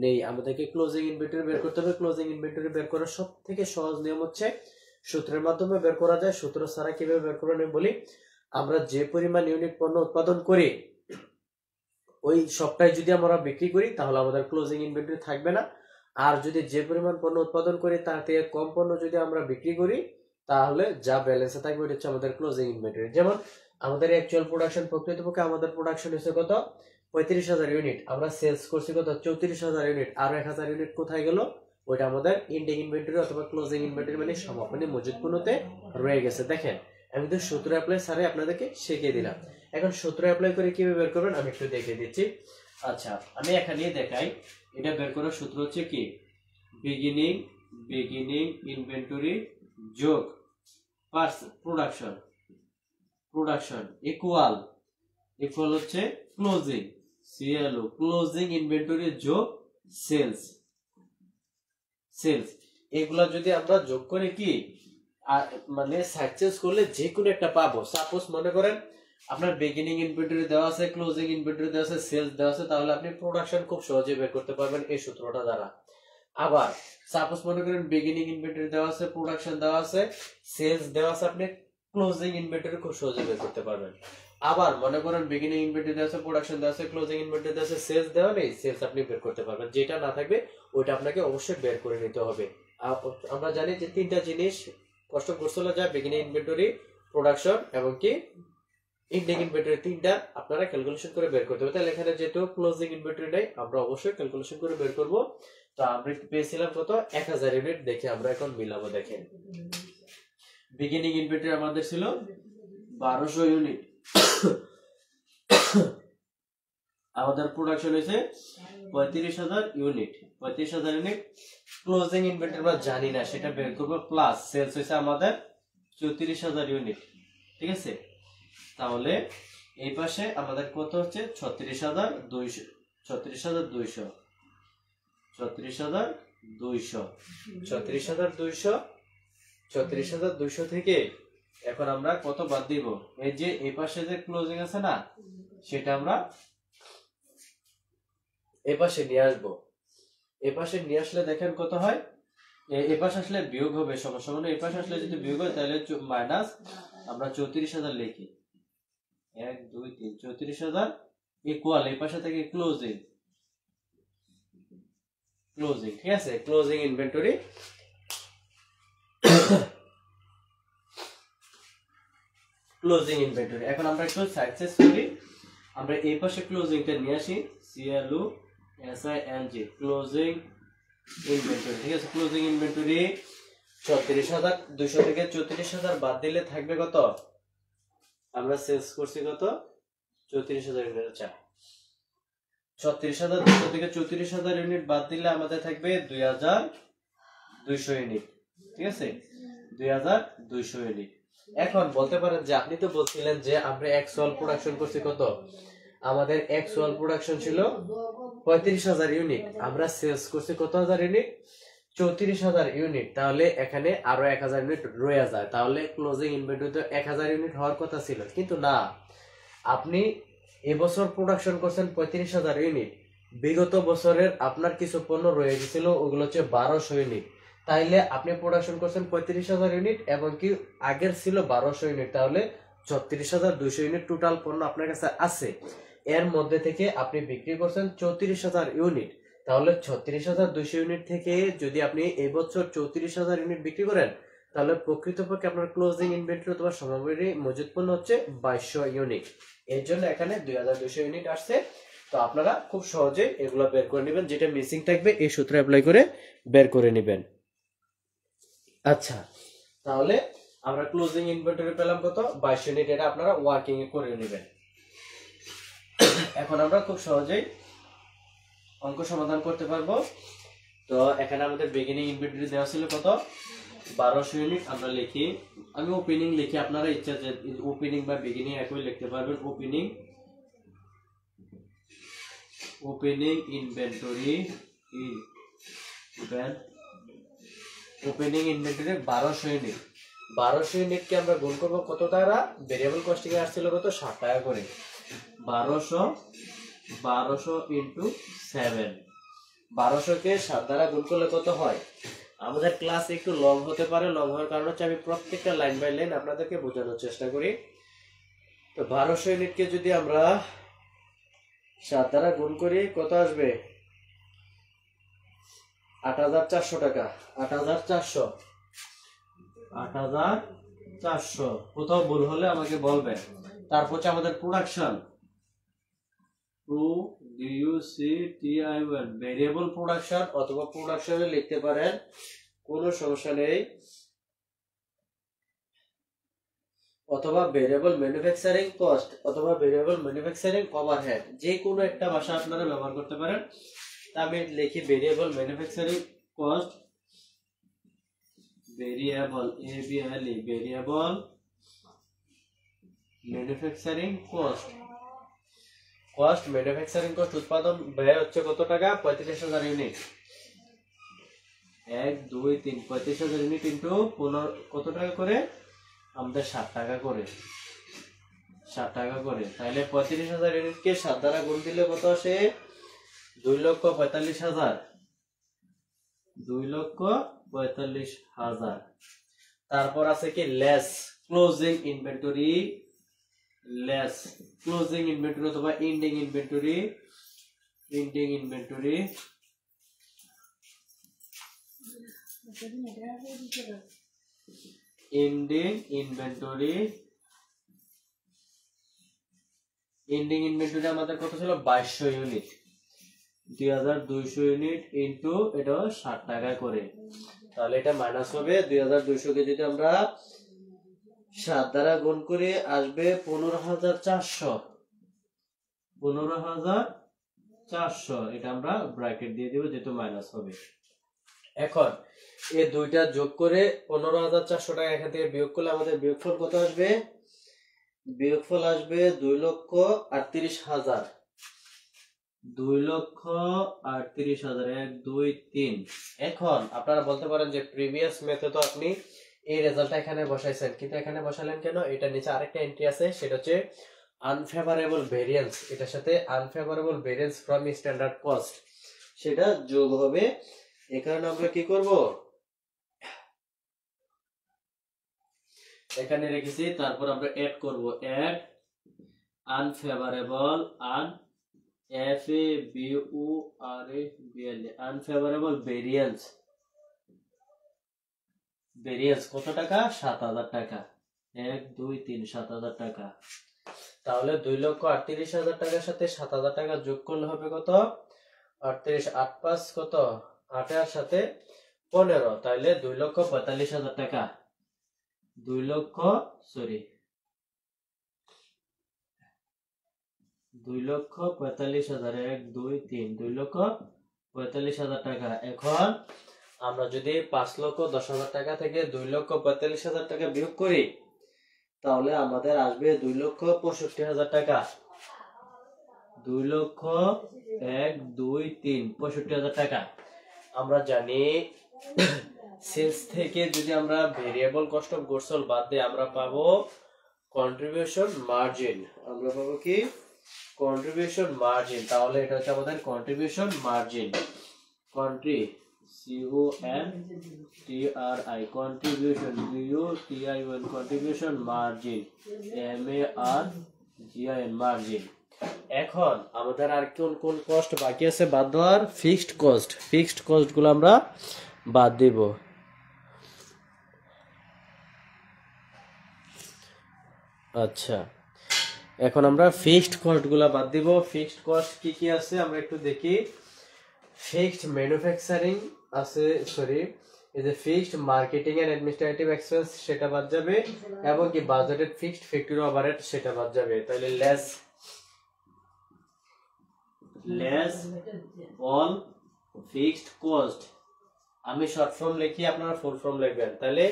নেই। আমাদেরকে ক্লোজিং ইনভেন্টরি বের করতে হবে। ক্লোজিং ইনভেন্টরি বের করার সব থেকে সহজ নিয়ম হচ্ছে সূত্রের মাধ্যমে বের করা যায়। সূত্র ছাড়া কিভাবে বের করবেন আমি বলি। আমরা যে পরিমাণ ইউনিট পণ্য উৎপাদন করি ওই সবটাই যদি আমরা বিক্রি করি তাহলে আমাদের ক্লোজিং ইনভেন্টরি থাকবে না। আর যদি যে পরিমাণ পণ্য উৎপাদন করি তার থেকে কম পণ্য যদি আমরা বিক্রি করি তাহলে যা ব্যালেন্সে থাকবে ওটা হচ্ছে আমাদের ক্লোজিং ইনভেন্টরি। যেমন আমাদের অ্যাকচুয়াল প্রোডাকশন, প্রকৃতপক্ষে আমাদের প্রোডাকশন হচ্ছে কত, 35,000 ইউনিট, আমরা সেলস করছি কত, 34,000 ইউনিট, আর 1,000 ইউনিট কোথায় গেল, ওইটা আমাদের এন্ডিং ইনভেন্টরি অথবা ক্লোজিং ইনভেন্টরি মানে সমাপনী মজুত পণ্যতে রয়ে গেছে। দেখেন আমি তো সূত্র অ্যাপ্লাই সারে আপনাদেরকে শিখিয়ে দিলাম। এখন সূত্র অ্যাপ্লাই করে কিভাবে বের করবেন আমি একটু দেখিয়ে দিচ্ছি। আচ্ছা আমি এখানে দেখাই, এটা বের করার সূত্র হচ্ছে কি, বিগিনিং ইনভেন্টরি যোগ প্রোডাকশন ইকুয়াল হচ্ছে ক্লোজিং ইনভেন্টরি যোগ সেলস। এগুলা যদি আমরা যোগ করে কি মানে সাকসেস করলে যে কোনো একটা পাবো। সাপোজ মনে করেন আপনার বিগিনিং ইনভেন্টরি দেওয়া আছে, ক্লোজিং ইনভেন্টরি দেওয়া আছে, সেলস দেওয়া আছে, তাহলে আপনি প্রোডাকশন খুব সহজে বের করতে পারবেন এই সূত্রটা দ্বারা। আবার সাপোজ মনে করেন বিগিনিং ইনভেন্টরি দেওয়া আছে, প্রোডাকশন দেওয়া আছে, সেলস দেওয়া আছে, আপনি ক্লোজিং ইনভেন্টরি খুব সহজে বের করতে পারবেন। আবার মনে করেন বিগিনিং ইনভেন্টরি দেওয়া আছে, প্রোডাকশন দেওয়া আছে, ক্লোজিং ইনভেন্টরি দেওয়া আছে, সেলস দেওয়া নেই, সেলস আপনি বের করতে পারবেন। যেটা না থাকবে ওইটা আপনাকে অবশ্যই বের করে নিতে হবে। আমরা জানি যে তিনটা জিনিস কষ্ট করছিল, যা বিগিনিং ইনভেন্টরি, প্রোডাকশন এবং কি এন্ডিং ইনভেন্টরি, তিনটা আপনারা ক্যালকুলেশন করে বের করতে হবে। তাহলে এখানে যেহেতু ক্লোজিং ইনভেন্টরি নেই, আমরা অবশ্যই ক্যালকুলেশন করে বের করব। তো আমরা পেয়েছিলাম কত, 1000 ইউনিট। দেখে আমরা এখন মিলাবো। দেখেন বিগিনিং ইনভেন্টরি আমাদের ছিল 1200 ইউনিট, আমাদের প্রোডাকশন হয়েছে 35,000 ইউনিট, 35,000 ইউনিট। ক্লোজিং ইনভেন্টরি আমরা জানি না, সেটা বের করবো। প্লাস সেলস হয়েছে আমাদের 34,000 ইউনিট, ঠিক আছে। তাহলে এই পাশে আমাদের কত হচ্ছে 36,200, 36,200, 36,200, 36,200, 36,200 থেকে এখন আমরা কত বাদ দিব, এই যে এই পাশে যে ক্লোজিং আছে না, সেটা আমরা এই পাশে নিয়ে আসবো। এই পাশে নিয়ে আসলে দেখেন কত হয়, এই পাশে আসলে বিয়োগ হবে, সমস্যা মানে এই পাশে আসলে যদি বিয়োগ হয় তাহলে মাইনাস, আমরা 34,000 লিখি, 1 2 3, 34,000 ইকুয়াল এই পাশে থেকে ক্লোজিং, ক্লোজিং, ঠিক আছে, ক্লোজিং ইনভেন্টরি। ক্লোজিং ইনভেন্টরি এখন আমরা একটু সাকসেস করি, আমরা এই পাশে ক্লোজিংটা নিয়ে আসি, CLOSING, ক্লোজিং ইনভেন্টরি, ঠিক আছে। ক্লোজিং ইনভেন্টরি 36,200 থেকে 34,000 বাদ দিলে থাকবে কত, আমরা সেলস করছি কত, 34,000 ইউনিট। আচ্ছা 36,200 থেকে 34,000 ইউনিট বাদ দিলে আমাদের থাকবে 2,200 ইউনিট, ঠিক আছে, 2,200 ইউনিট। এখন বলতে পারেন যে আপনি তো বলছিলেন যে আমরা অ্যাকচুয়াল প্রোডাকশন করছি কত, আমাদের অ্যাকচুয়াল প্রোডাকশন ছিল 35,000 ইউনিট, আমরা সেলস করছি কত হাজার ইউনিট, 34,000 ইউনিট। তাহলে এখানে আরো 1,000 ইউনিট রয়ে যায়, তাহলে ক্লোজিং ইনভেন্টরি তো 1,000 ইউনিট হওয়ার কথা ছিল, কিন্তু না, আপনি এবছর প্রোডাকশন করছেন 35,000 ইউনিট, বিগত বছরের আপনার কিছু পণ্য রয়ে গেছিল, ওগুলো হচ্ছে 1200 ইউনিট। তাইলে আপনি প্রোডাকশন করছেন 35,000 ইউনিট এবং কি আগের ছিল 1200 ইউনিট, তাহলে 36,200 ইউনিট টোটাল পণ্য আপনার কাছে আছে। এর মধ্যে থেকে আপনি বিক্রি করছেন 34,000 ইউনিট, তাহলে 36,200 ইউনিট থেকে যদি আপনি এই বছর 34,000 ইউনিট বিক্রি করেন, তাহলে প্রকৃতপক্ষে আপনার ক্লোজিং ইনভেন্টরি অথবা সামগ্রী মজুত পণ্য হচ্ছে 2200 ইউনিট। এর জন্য এখানে 2,200 ইউনিট আসছে। তো আপনারা খুব সহজে এগুলো বের করে নেবেন, যেটা মিসিং থাকবে এই সূত্রে অ্যাপ্লাই করে বের করে নেবেন। আচ্ছা তাহলে আমরা ক্লোজিং ইনভেন্টরি পেলাম কত, 2200 ইউনিট, এটা আপনারা ওয়ার্কিং এ করে নেবেন। এখন আমরা খুব সহজেই অঙ্ক সমাধান করতে পারবো। তো এখানে আমাদের বিগিনিং ইনভেন্টরি দেওয়া ছিল কত, 1200 ইউনিট। আমরা লিখি, আমি ওপেনিং লিখি, আপনারা ইচ্ছা যে ওপেনিং বা বিগিনিং একই লিখতে পারবেন। Opening inventory, opening inventory 1200 unit. 1200 ইউনিটকে আমরা গুণ করবো কত দ্বারা, ভেরিয়েবল কস্টিং এ আসছিল কত, 7 টাকা করে। 1200 ইন্টু 7, 1200 কে 7 দ্বারা গুণ করলে কত হয়। আমাদের ক্লাস একটু লং হতে পারে, লং হওয়ার কারণ হচ্ছে আমি প্রত্যেকটা লাইন বাই লাইন আপনাদেরকে বোঝানোর চেষ্টা করি। তো 1200 ইউনিটকে যদি আমরা 7 দ্বারা গুণ করি কত আসবে, 8,400 টাকা। 8,400, কোথাও ভুল হলে আমাকে বলবেন। তারপর হচ্ছে আমাদের প্রোডাকশন, ভেরিয়েবল প্রোডাকশন অথবা প্রোডাকশনে লিখতে পারেন, কোনো সমস্যা নেই, অথবা ভেরিয়েবল ম্যানুফ্যাকচারিং কস্ট অথবা ভেরিয়েবল ম্যানুফ্যাকচারিং ওভারহেড, যে কোনো একটা ভাষা আপনারা ব্যবহার করতে পারেন। আমি লিখি variable manufacturing cost, variable variable manufacturing cost, manufacturing cost উৎপাদন ব্যয় হচ্ছে কত টাকা, 35,000 ইউনিট। 1 2 3, 35,000 ইউনিট ইন্টু কত টাকা করে, আমাদের 7 টাকা করে, টাকা করে। তাহলে 35,000 ইউনিটকে 7 দ্বারা গুণ দিলে কত আসে? 2,45,000। 2,45,000। তারপর আছে কি less closing inventory, less closing inventory অথবা ending inventory, ending inventory, ending inventory, ending inventory আমাদের কত ছিল? 2200 ইউনিট। 2,200 ইউনিট ইনটু এটা 60 টাকা করে, তাহলে এটা মাইনাস হবে। 2,200 কে যদি আমরা 7 দ্বারা গুণ করে আসবে 15,400। 15,400 এটা আমরা ব্র্যাকেট দিয়ে দিব যেহেতু মাইনাস হবে। এখন এই দুইটা যোগ করে 15,400 টাকা এখান থেকে বিয়োগ করলে আমাদের বিয়োগফল কত আসবে? বিয়োগফল আসবে 2,38,000। 2,38,000 1 2 3। এখন আপনারা বলতে পারেন যে প্রিভিয়াস মেথড আপনি এই রেজাল্টটা এখানে বসাইছেন, কিন্তু এখানে বসালেন কেন? এটা নিচে আরেকটা এন্ট্রি আছে, সেটা হচ্ছে আনফেভারেবল ভেরিয়েন্স। এটার সাথে unfavourable variance from standard cost সেটা যোগ হবে। এই কারণে আমরা কি করব? এখানে রেখেছি, তারপর আমরা এড করব। Add unfavourable, unfavourable variance. Variance কত টাকা? 7,000 টাকা। 1 2 3 7,000 টাকা। তাহলে 2,38,000 টাকার সাথে 7,000 টাকা যোগ করলে হবে কত? 38 8 5 কত? 8 এর সাথে 15, তাহলে 2,45,000 টাকা। 2,45,000 1 2 3 2,45,000 টাকা। এখন আমরা যদি 5,10,000 টাকা থেকে 2,45,000 টাকা বিয়োগ করি তাহলে আমাদের আসবে 2,65,000 টাকা। 2,1,2,3,65,000 টাকা। আমরা জানি সেলস থেকে যদি আমরা variable cost of goods sold বাদ দিয়ে আমরা পাবো কন্ট্রিবিউশন মার্জিন। আমরা পাবো কি? Contribution margin. তাহলে এটা হচ্ছে আমাদের contribution margin. CONTRI contribution, CUTION contribution margin, MARGIN margin. এখন আমাদের আর কোন কোন কস্ট বাকি আছে বাদ দেওয়ার? Fixed cost. ফিক্সড কস্ট গুলো আমরা বাদ দিব। আচ্ছা, এখন আমরা ফিক্সড কস্ট গুলা বাদ দিব। ফিক্সড কস্ট কি কি আছে আমরা একটু দেখি। ফিক্সড ম্যানুফ্যাকচারিং আছে, সরি এই যে fixed marketing and administrative expense সেটা বাদ যাবে, এবং কি বাজেটেড ফিক্সড ফ্যাক্টরি ওভারহেড সেটা বাদ যাবে। তাহলে লেস অল ফিক্সড কস্ট। আমি শর্ট ফর্ম লিখি, আপনারা ফুল ফর্ম লিখবেন। তাহলে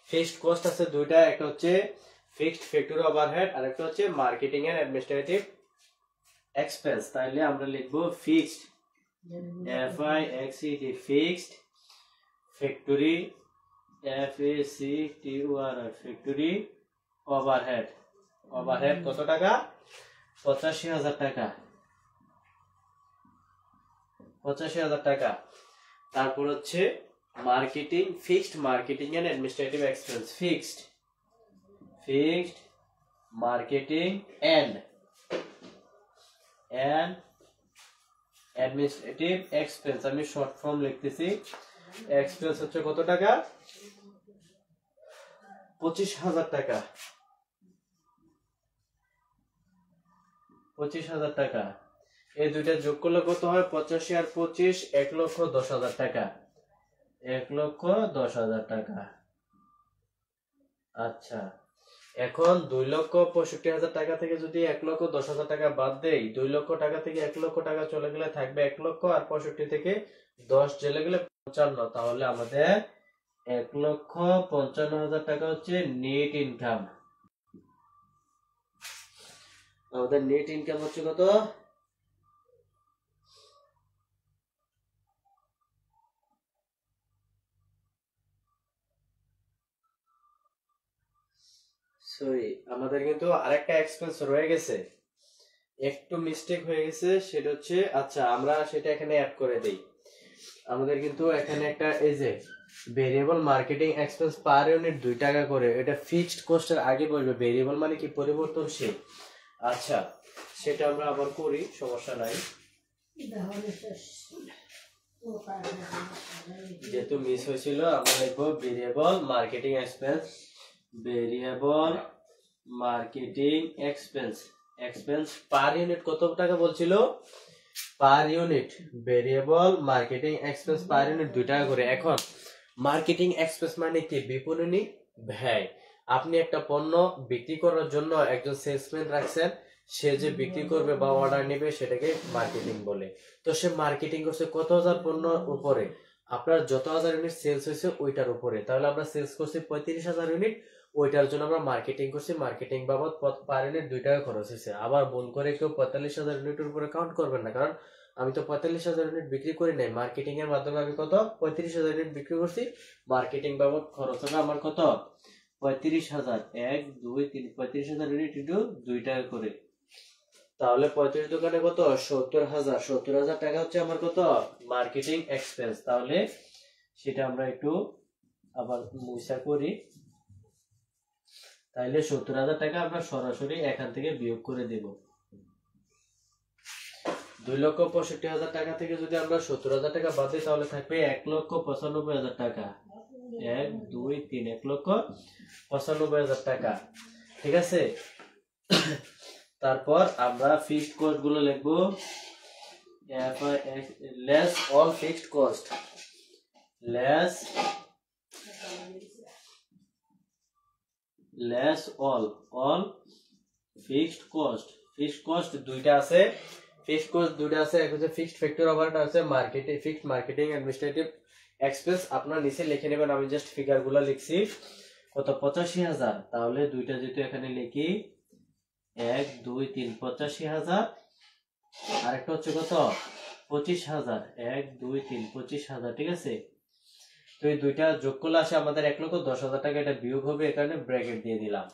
ফিক্সড কস্ট আছে দুইটা, একটা হচ্ছে ফিক্সড ফ্যাক্টরি ওভারহেড আর একটা হচ্ছে মার্কেটিং এন্ড অ্যাডমিনিস্ট্রেটিভ এক্সপেন্স। তাহলে আমরা লিখবো fixed, FIXED fixed factory, FACTORY factory overhead. Overhead কত টাকা? 85,000 টাকা। 85,000 টাকা। তারপর হচ্ছে marketing, fixed marketing and administrative expense. Fixed marketing and administrative expense, আমি শর্ট ফর্ম লিখতেছি। এক্সপেন্স হচ্ছে কত টাকা? 25,000 টাকা। 25,000 টাকা। এই দুইটা যোগ করলে কত হয়? 85 আর 25 1,10,000 টাকা। 1,10,000 টাকা। আচ্ছা, এখন 2,65,000 টাকা থেকে যদি 1,10,000 টাকা বাদ দেই, 2 লক্ষ টাকা থেকে 1 লক্ষ টাকা চলে গেলে থাকবে 1 লক্ষ, আর 65 থেকে 10 চলে গেলে 55। তাহলে আমাদের 1,55,000 টাকা হচ্ছে নেট ইনকাম। আমাদের নেট ইনকাম হচ্ছে কত? সরি, আমাদের কিন্তু আরেকটা এক্সপেন্স রয়ে গেছে, একটু মিস্টেক হয়ে গেছে। সেটা হচ্ছে, আচ্ছা আমরা সেটা এখানে অ্যাড করে দেই। আমাদের কিন্তু এখানে একটা এই যে variable marketing expense per unit 2 টাকা করে, এটা ফিক্সড কস্টের আগে বলবে। ভেরিয়েবল মানে কি, পরিবর্তনশীল। আচ্ছা সেটা আমরা আবার করি, সমস্যা নাই। যেহেতু মিস হয়েছিল, আমরা লিখবো variable marketing expense, variable marketing expense, expense per unit কত টাকা বলছিল, per unit variable marketing expense per unit 2 টাকা করে। এখন মার্কেটিং এক্সপেন্স মানে কি, বিপণনী ব্যয়। আপনি একটা পণ্য বিক্রি করার জন্য একজন সেলসম্যান রাখছেন, সে যে বিক্রি করবে বা অর্ডার নেবে সেটাকে মার্কেটিং বলে। তো সে মার্কেটিং করছে কত হাজার পণ্যর উপরে, আপনার যত হাজার ইউনিট সেলস হয়েছে ওইটার উপরে। তাহলে আমরা সেলস করছি 35,000 ইউনিট, ওইটার জন্য আমরা মার্কেটিং করছি, মার্কেটিং বাবদ পার ইউনিট 2 টাকা খরচ হয়েছে। আবার ভুল করে কেউ 45,000 ইউনিটের উপরে কাউন্ট করবেন না, কারণ আমি তো 45,000 ইউনিট বিক্রি করি নাই, মার্কেটিং এর মাধ্যমে আমি কত 35,000 ইউনিট বিক্রি করছি। মার্কেটিং বাবদ খরচ হবে আমার কত, 35,000। 1 2 3, 35,000 ইউনিট ইন্টু 2 টাকা করে। তাহলে 35 দোকানে কত, 70,000। 70,000 টাকা হচ্ছে আমার কত, মার্কেটিং এক্সপেন্স। তাহলে সেটা আমরা একটু আবার মুছা করি। তাইলে 70,000 টাকা আমরা সরাসরি এখান থেকে বিয়োগ করে দেব। 2,65,000 টাকা থেকে যদি আমরা 70,000 টাকা বাদ দিই, তাহলে থাকবে 1,95,000 টাকা। 1 2 3, 1,95,000 টাকা। ঠিক আছে, তারপর আমরা ফিক্সড কস্ট গুলো লিখবো, less all fixed cost, less all fixed cost. Fixed cost দুইটা আছে, ফিক্সড কস্ট দুইটা আছে, এক হচ্ছে ফিক্সড ফ্যাক্টরি ওভারহেড আছে marketing, fixed marketing administrative expense. আপনারা নিচে লিখে নেবেন, আমি জাস্ট ফিগারগুলো লিখছি। কত, 85,000। তাহলে দুইটা যেহেতু এখানে লিখি, 1 2 3, 85,000। আরেকটা হচ্ছে কত, 25,000। 1 2 3, 25,000। ঠিক আছে, তো এই দুইটা যোগ করলে আসে আমাদের 1,10,000 টাকা। এটা বিয়োগ হবে, এখানে ব্র্যাকেট দিয়ে দিলাম।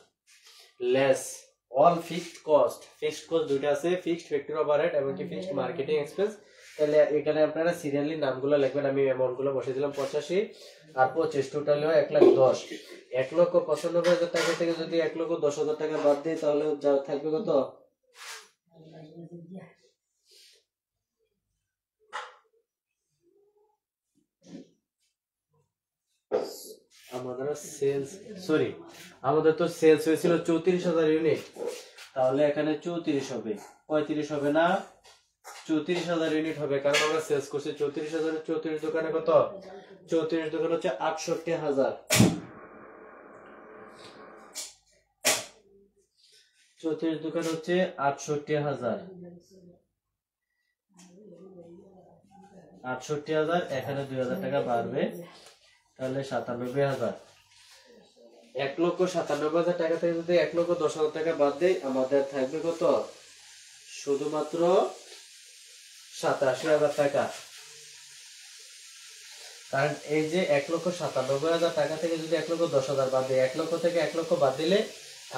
Less all fixed cost, fixed cost দুইটা আছে, ফিক্সড ফ্যাক্টরি ওভারহেড এবং কি ফিক্সড মার্কেটিং এক্সপেন্স। তাহলে এখানে আপনারা সিরিয়ালি নামগুলো লিখবেন। আমি অ্যামাউন্ট গুলো বসিয়ে দিলাম, 85 আর 25, টোটাল হয় 1,10,000। 1,95,000 টাকা থেকে যদি 1,10,000 টাকা বাদ দিই, তাহলে যা থাকবে কত, আমাদের সেলস, সরি আমাদের তো সেলস হয়েছিল 34,000 ইউনিট। তাহলে এখানে 34 হবে, 35 হবে না, 34,000 ইউনিট হবে, কারণ আমরা সেলস করছি 34,000। 34 দোকানে কত, 34 দোকান হচ্ছে 68,000। 34 দোকান হচ্ছে 68,000। 68,000, এখানে 2,000 টাকা বাড়বে, তাহলে 97,000। 1,97,000 টাকা থেকে যদি 1,10,000 টাকা বাদ দেই, আমাদের থাকবে কত, শুধুমাত্র 87,000 টাকা। কারণ এই যে 1,97,000 টাকা থেকে যদি 1,10,000 বাদ দিই, 1 লক্ষ থেকে 1 লক্ষ বাদ দিলে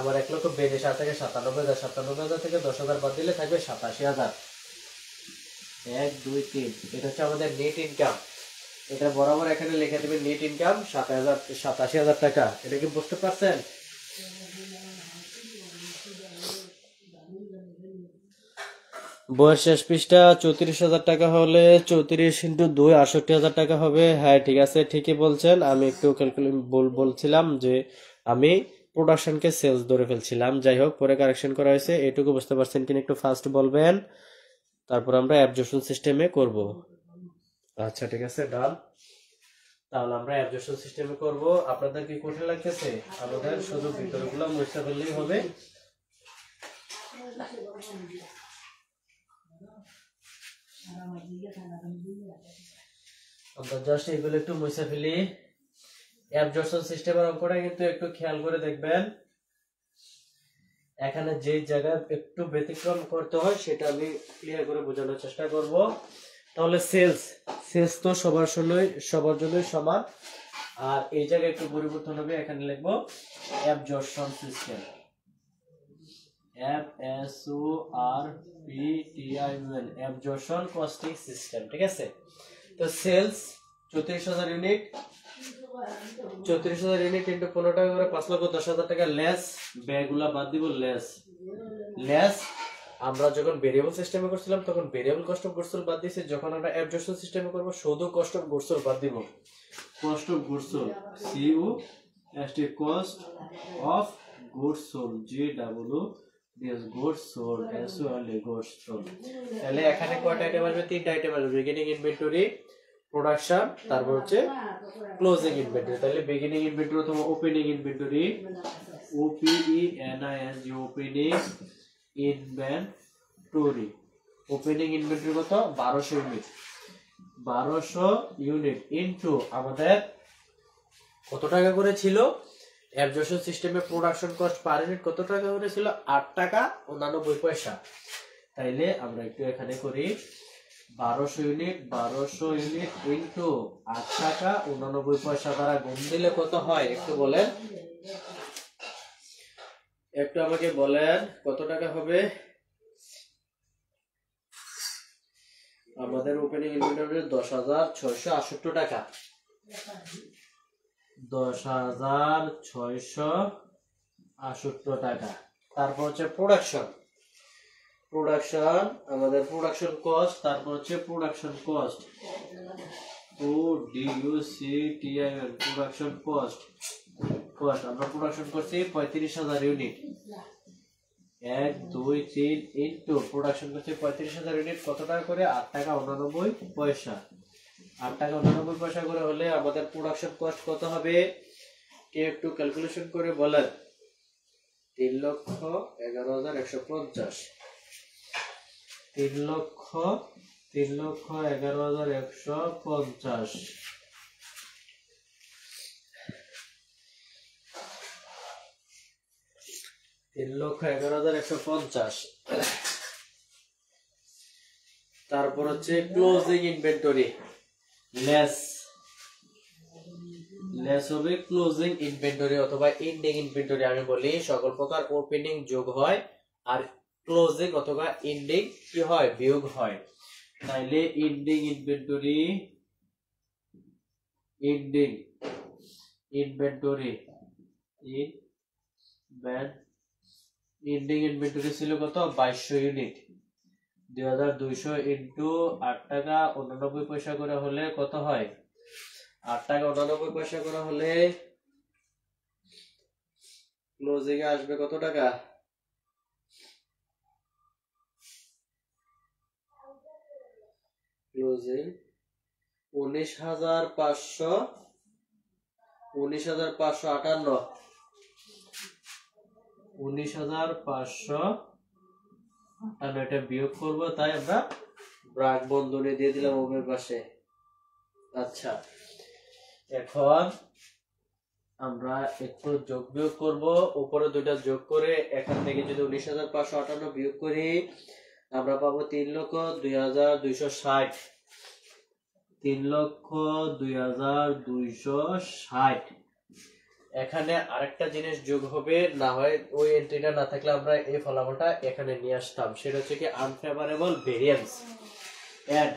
আমার 1 লক্ষ 62,000 থেকে 97,000, 97,000 থেকে 10,000 বাদ দিলে থাকবে 87,000। 1 2 3, এটা হচ্ছে আমাদের নেট ইনকাম। এটা বরাবর এখানে লিখে দেবেন, নেট ইনকাম 87,000 টাকা। এটা কি বুঝতে পারছেন? বইয়ের শেষ পৃষ্ঠা 34,000 টাকা হলে 34 × 2 68,000 টাকা হবে। হ্যাঁ ঠিক আছে, ঠিকই বলছেন। আমি একটু বলছিলাম যে আমি প্রোডাকশনকে সেলস ধরে ফেলছিলাম। যাই হোক, পরে কারেকশন করা হয়েছে। এটুকু বুঝতে পারছেন কিনা একটু ফাস্ট বলবেন, তারপর আমরা অ্যাবজর্পশন সিস্টেমে করব। আচ্ছা ঠিক আছে, ডান। তাহলে আমরা অ্যাবজর্পশন সিস্টেমে করব। আপনাদের কি কঠিন লাগতেছে? আমাদের শুধু ভিতরগুলো মুছে ফেললেই হবে। আমরা জাস্ট এগুলো একটু মুছে ফেলি। অ্যাবজর্পশন সিস্টেমের অঙ্কটা কিন্তু একটু খেয়াল করে দেখবেন। এখানে যে জায়গায় একটু ব্যতিক্রম করতে হয় সেটা আমি ক্লিয়ার করে বোঝানোর চেষ্টা করব। তাহলে সেলস তো সবার জন্যই সমান। আর এই জায়গায় একটু পরিবর্তন হবে, এখানে লিখবো absorption system, FSORPTION, absorption costing system. ঠিক আছে, তো সেলস 34,000 ইউনিট, 34,000 ইউনিট ইন্টু 15 টাকা করে 5,10,000 টাকা লেস, ব্যয়গুলা বাদ দিব, লেস আমরা যখন ভেরিয়েবল সিস্টেমে করছিলাম তখন variable cost of goods sold বাদ দিয়েছি, যখন আমরা অ্যাবজর্পশন সিস্টেমে করব শুধু কস্ট অফ গুডস সোল্ড বাদ দিব, cost of goods sold, COST, cost of goods sold, GWDS, goods sold, SOLD, goods sold. তাহলে এখানে কয়টা আইটেম আসবে? 3টা আইটেম আসবে, বিগিনিং ইনভেন্টরি, প্রোডাকশন, তারপর হচ্ছে ক্লোজিং ইনভেন্টরি। তাহলে বিগিনিং ইনভেন্টরি অথবা opening inventory, OPENING, opening inventory, opening inventory কত? 1200 ইউনিট, 1200 ইউনিট ইনটু আমাদের কত টাকা করে ছিল? অ্যাবজর্পশন সিস্টেমে প্রোডাকশন কস্ট পার ইউনিট কত টাকা করে ছিল? 8 টাকা 89 পয়সা। তাইলে আমরা একটু এখানে করি 1200 ইউনিট ইনটু 8 টাকা 89 পয়সা দ্বারা গুণ দিলে কত হয় একটু বলেন, একটু আমাকে বলেন কত টাকা হবে? আমাদের ওপেনিং ইনভেন্টরি 10,668 টাকা, 10,668 টাকা। তারপর হচ্ছে প্রোডাকশন, আমাদের প্রোডাকশন কস্ট, তারপর হচ্ছে production cost, PRODUCTION, production cost, আমরা প্রোডাকশন করছি 35,000 ইউনিট, 1 2 3 ইনটু প্রোডাকশন করছি 35,000 ইউনিট, কত টাকা করে? 8 টাকা 89 পয়সা, 8 টাকা 89 পয়সা করে হলে আমাদের প্রোডাকশন কস্ট কত হবে? কে একটু ক্যালকুলেশন করে বলেন। 3,11,150, 3,11,150, 3,11,150। তারপর হচ্ছে ক্লোজিং ইনভেন্টরি, লেস হবে ক্লোজিং ইনভেন্টরি অথবা এন্ডিং ইনভেন্টরি। আমি বলি সকল প্রকার ওপেনিং যোগ হয় আর ক্লোজিং অথবা এন্ডিং কি হয়? বিয়োগ হয়। তাইলে এন্ডিং ইনভেন্টরি, এন্ডিং ইনভেন্টরি ছিল কত? 2200 ইউনিট, 2200 ইনটু 8 টাকা 89 পয়সা করে হলে কত হয়? 8 টাকা 89 পয়সা করে হলে ক্লোজিং এ আসবে কত টাকা? ক্লোজিং 19,558, 19,558, এটা বিয়োগ করব, তাই আমরা ব্রাক বন্ধনী দিয়ে দিলাম উভয় পাশে। আচ্ছা, এখন আমরা একটু যোগ বিয়োগ করব, উপরে দুইটা যোগ করে এখান থেকে যদি 19,558 বিয়োগ করি আমরা পাবো 3,02,260, 3,02,260। এখানে আরেকটা জিনিস যোগ হবে, না হয় ওই এন্ট্রিটা না থাকলে আমরা এই ফলাফলটা এখানে নিয়ে আসতাম, সেটা হচ্ছে কি unfavourable variance. Add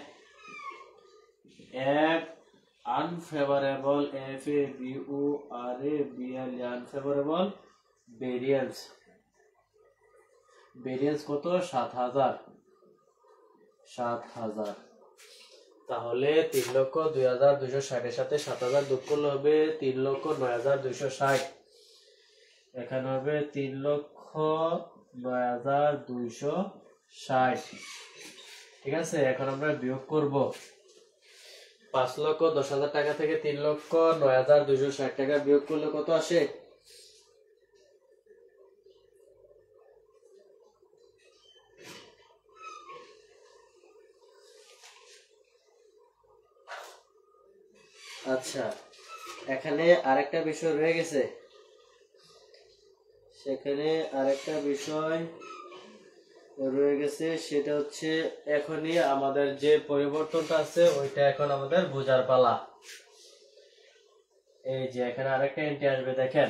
unfavourable, FAVORABLE, unfavourable variance কত? 7,000। তাহলে 3,02,260 এর সাথে 7,000 যোগ করলে হবে 3,09,260, এখানে হবে 3,09,260। ঠিক আছে, এখন আমরা বিয়োগ করব 5,10,000 টাকা থেকে 3,09,260 টাকা বিয়োগ করলে কত আসে? আচ্ছা, এখানে আরেকটা বিষয় রয়ে গেছে, সেটা হচ্ছে এখনই আমাদের যে পরিবর্তনটা আছে ওইটা এখন আমাদের বোঝার পালা। এই যে এখানে আরেকটা এন্ট্রি আসবে দেখেন।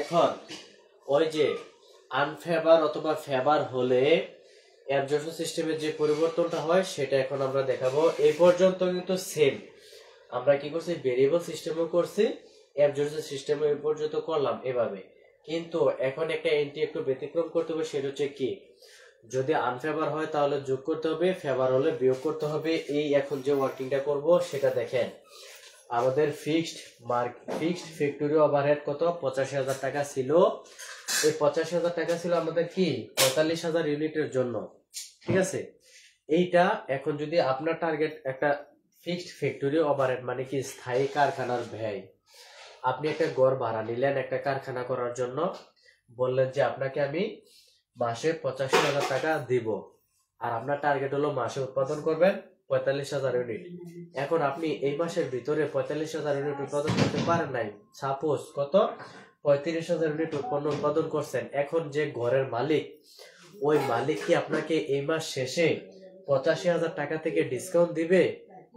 এখন ওই যে আনফেভার অথবা ফেভার হলে অ্যাবজর্পশন সিস্টেমের যে পরিবর্তনটা হয় সেটা এখন আমরা দেখাবো। এই পর্যন্ত কিন্তু সেম, আমরা কি করছি ভেরিয়েবল সিস্টেমও করছি, অ্যাবজর্পশন সিস্টেমও এই পর্যন্ত করলাম এভাবে। কিন্তু এখন একটা এন্ট্রি একটু ব্যতিক্রম করতে হবে, সেটা হচ্ছে কি, যদি আনফেভার হয় তাহলে যোগ করতে হবে, ফেভার হলে বিয়োগ করতে হবে। এই এখন যে ওয়ার্কিংটা করব সেটা দেখেন। আমাদের ফিক্সড ফ্যাক্টরি ওভারহেড কত, 85,000 টাকা ছিল। এই 85,000 টাকা ছিল আমাদের কি 45,000 ইউনিটের জন্য, ঠিক আছে। এইটা এখন যদি আপনার টার্গেট একটা ফিক্সড ফ্যাক্টরি ওভারহেড মানে কি স্থায়ী কারখানার ব্যয়, আপনি একটা ঘর ভাড়া নিলেন একটা কারখানা করার জন্য, বললেন যে আপনাকে আমি মাসে 85,000 টাকা দিব, আর আপনার টার্গেট হলো মাসে উৎপাদন করবেন 45,000 ইউনিট। এখন আপনি এই মাসের ভিতরে 45,000 ইউনিট উৎপাদন করতে পারেন নাই, সাপোজ কত 35,000 ইউনিট উৎপাদন করছেন। এখন যে ঘরের মালিক, ওই মালিক কি আপনাকে এই মাস শেষে 85,000 টাকা থেকে ডিসকাউন্ট দিবে?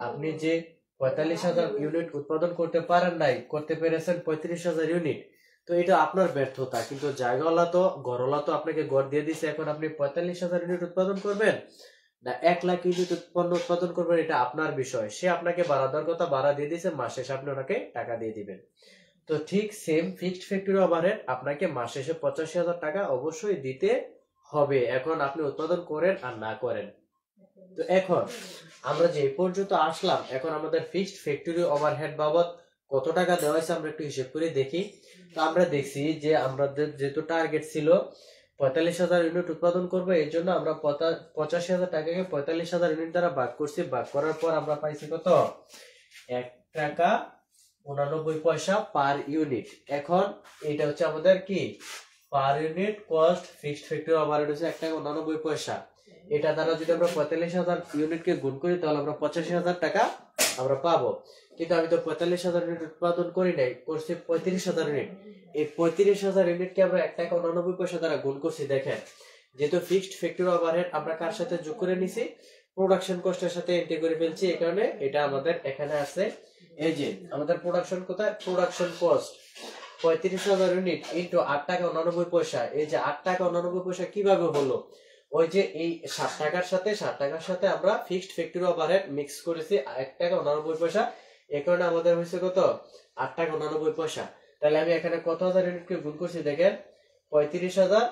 আপনি যে 45,000 ইউনিট উৎপাদন করতে পারেন নাই, করতে পেরেছেন 35,000 ইউনিট, তো এটা আপনার ব্যর্থতা। কিন্তু জায়গাওয়ালা তো ঘরওয়ালা তো আপনাকে ঘর দিয়ে দিছে, এখন আপনি 45,000 ইউনিট উৎপাদন করবেন না 1 লাখ ইউনিট উৎপাদন করবেন, এটা আপনার বিষয়। সে আপনাকে ভাড়া দেওয়ার কথা ভাড়া দিয়ে দিছে, মাস শেষে আপনি ওনাকে টাকা দিয়ে দিবেন। তো ঠিক সেম ফিক্সড ফ্যাক্টরি ওভারহেড আপনাকে মাস শেষে 85,000 টাকা অবশ্যই দিতে হবে, এখন আপনি উৎপাদন করেন আর না করেন। তো এখন আমরা যে পর্যন্ত আসলাম, এখন আমাদের ফিক্সড ফ্যাক্টরি ওভারহেড বাবদ কত টাকা দেওয়া হয়েছে আমরা একটু হিসেব করে দেখি। তো আমরা দেখছি যে আমাদের যেহেতু টার্গেট ছিল 45,000 ইউনিট উৎপাদন করবো, এই জন্য আমরা 85,000 টাকাকে 45,000 ইউনিট দ্বারা ভাগ করছি। ভাগ করার পর আমরা পাইছি কত, 1 টাকা 89 পয়সা পার ইউনিট। এখন এটা হচ্ছে আমাদের কি per unit cost, fixed factory overhead হচ্ছে 1 টাকা 89 পয়সা। এটা দ্বারা যদি আমরা 45,000 ইউনিটকে গুণ করি তাহলে আমরা 85,000 টাকা আমরা পাবো। কিন্তু আমি তো 45,000 ইউনিট উৎপাদন করি নাই, করছি 35,000 ইউনিট। এই 35,000 ইউনিটকে আমরা 1 টাকা 89 পয়সা দ্বারা গুণ করছি। দেখেন, যেহেতু ফিক্সড ফ্যাক্টরি ওভারহেড আমরা কার সাথে যোগ করে নিছি, প্রোডাকশন কস্টের সাথে এন্ট্রি করে ফেলছি, এই কারণে এটা আমাদের এখানে আছে। এই যে আমাদের প্রোডাকশন কোথায়, প্রোডাকশন কস্ট 35,000 ইউনিট ইন্টু 8 টাকা 89 পয়সা। এই যে 8 টাকা 89 পয়সা কিভাবে হলো, ওই যে এই 60 টাকার সাথে আমরা ফিক্সড ফ্যাক্টরি ওভারহেড মিক্স করেছি 1 টাকা 89 পয়সা, এই কারণে আমাদের হয়েছে কত 8 টাকা 89 পয়সা। তাহলে আমি এখানে কত হাজার ইউনিটকে গুণ করছি, দেখেন 35,000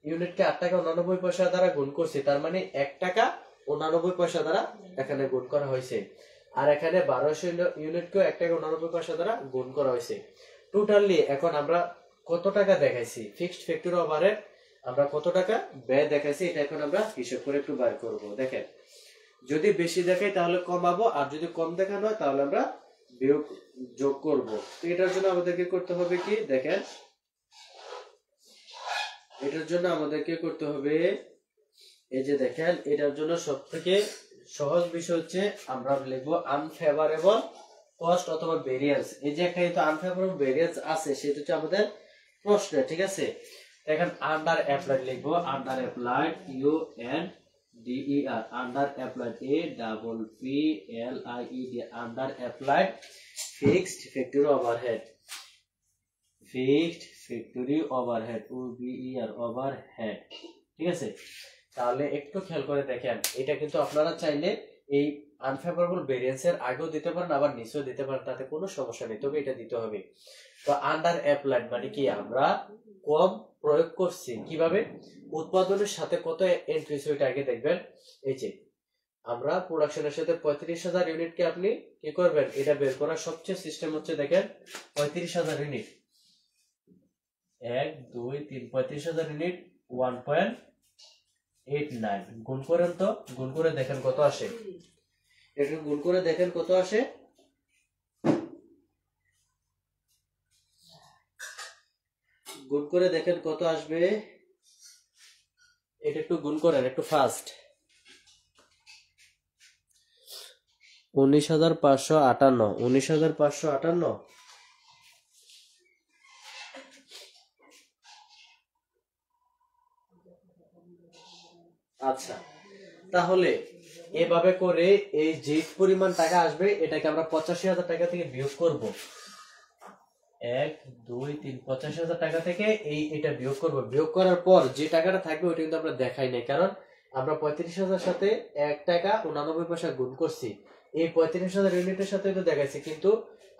ইউনিটকে 8 টাকা 89 পয়সা দ্বারা গুণ করছি, তার মানে 1 টাকা 89 পয়সা দ্বারা এখানে গুণ করা হয়েছে। আর এখানে 1200 ইউনিটকেও 1 টাকা 89 পয়সা দ্বারা গুণ করা হয়েছে। টোটালি এখন আমরা কত টাকা দেখাইছি ফিক্সড ফ্যাক্টরি ওভারহেড, আমরা কত টাকা ব্যয় দেখাইছি, এটা এখন আমরা হিসাব করে একটু বার করব। দেখেন, যদি বেশি দেখাই তাহলে কমাবো, আর যদি কম দেখানো হয় তাহলে আমরা বিয়োগ যোগ করব। তো এটার জন্য আমাদেরকে করতে হবে কি, দেখেন এটার জন্য আমাদেরকে করতে হবে, এই যে দেখেন এটার জন্য সবথেকে সহজ বিষয় হচ্ছে আমরা লিখবো আনফেভারেবল কস্ট অথবা ভেরিয়েন্স। এই যে এখানে তো আনফেভারেবল ভেরিয়েন্স আছে, সেটা হচ্ছে আমাদের প্রশ্ন, ঠিক আছে। এখন আন্ডার অ্যাপ্লাইড লিখবো, under applied UNDER, under applied APPLIED, under applied fixed factory overhead, fixed factory overhead OVER overhead, ঠিক আছে। তাহলে একটু খেয়াল করে দেখেন, এটা কিন্তু আপনারা চাইলে এই আনফেভারেবল ভেরিয়েন্স এর আগেও দিতে পারেন আবার নিচেও দিতে পারেন, তাতে কোনো সমস্যা নেই, তবে এটা দিতে হবে। তো আন্ডার অ্যাপ্লাইড মানে কি, আমরা কম প্রয়োগ করছি, কিভাবে উৎপাদনের সাথে কত এন্ট্রি ওইটা আগে দেখবেন। এই যে আমরা প্রোডাকশনের সাথে 35,000 ইউনিটকে আপনি কি করবেন, এটা বের করার সবচেয়ে সিস্টেম হচ্ছে দেখেন 35,000 ইউনিট 1 2 3 35,000 ইউনিট 1.89 গুণ করেন, তো গুণ করে দেখেন কত আসে, এটা গুণ করে দেখেন কত আসে, গুণ করে দেখেন কত আসবে, এটা একটু গুণ করেন একটু ফাস্ট। 19,558, 19,558। আচ্ছা, তাহলে এভাবে করে এই যে পরিমাণ টাকা আসবে এটাকে আমরা 85,000 টাকা থেকে বিয়োগ করব। 1 2 3 85,000 টাকা থেকে এটা বিয়োগ করব। বিয়োগ করার পর যে টাকাটা থাকবে ওটা কিন্তু আমরা দেখাই নাই, কারণ আমরা 35,000 সাথে 1 টাকা 89 পয়সা গুণ করছি। এই 35,000 ইউনিটের সাথে তো দেখাইছি, কিন্তু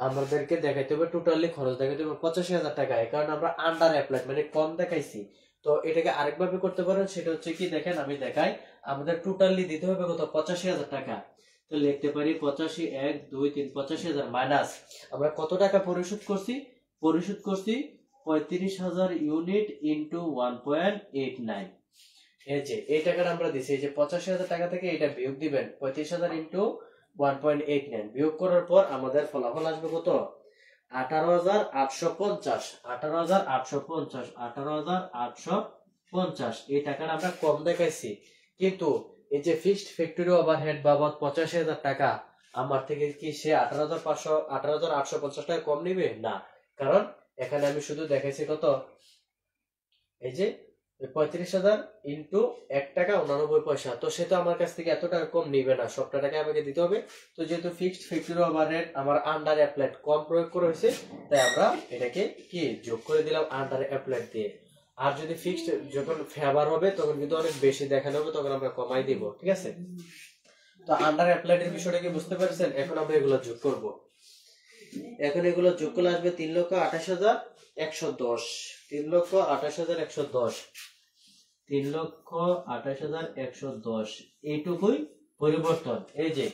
আমাদেরকে দেখাইতে হবে টোটালি খরচ দেখাইতে হবে 85,000 টাকা, কারণ আমরা আন্ডার অ্যাপ্লাইড মানে কম দেখাইছি। তো এটাকে আরেকভাবে করতে পারেন, সেটা হচ্ছে কি দেখেন আমি দেখাই। আমাদের টোটালি দিতে হবে কত? 85,000 টাকা। তো লিখতে পারি 85 1 2 3 85,000 মাইনাস আমরা কত টাকা পরিশোধ করছি? পরিশোধ করছি 35,000 ইউনিট ইন্টু 1.89। এই যে এই টাকাটা আমরা দিছি, এই যে 85,000 টাকা থেকে এটা বিয়োগ দিবেন 35,000 ইন্টু 1.89, বিয়োগ করার পর আমাদের ফলাফল আসবে কত? 18,850। 18,850 18,850 এই টাকাটা আমরা কম দেখাইছি। কিন্তু এই যে ফিক্সড ফ্যাক্টরি ওভারহেড বাবদ 85,000 টাকা আমার থেকে কি সে 18,850 টাকা কম নিবে? না, কারণ এখানে আমি শুধু দেখাইছি কত? এই যে 35,000 ইন্টু 1 টাকা 89 পয়সা। তো সে তো আমার কাছ থেকে এত টাকা কম নিবে না, সবটা টাকা আমাকে দিতে হবে। তো যেহেতু ফিক্সড ফ্যাক্টরি ওভারহেড আমার আন্ডার অ্যাপ্লাইড কম প্রয়োগ করা হয়েছে, তাই আমরা এটাকে কি যোগ করে দিলাম আন্ডার অ্যাপ্লাইড দিয়ে। আর যদি ফিক্সড যখন ফেভার হবে তখন কিন্তু অনেক বেশি দেখানো হবে, তখন আমরা কমাই দিব, ঠিক আছে? তো আন্ডার অ্যাপ্লাইড এর বিষয়টা কি বুঝতে পারছেন? এখন আমরা এগুলো যোগ করব। এখন এগুলো যোগ করলে আসবে 3,28,110। 3,28,110। 3,28,110 এইটুকুই পরিবর্তন। এই যে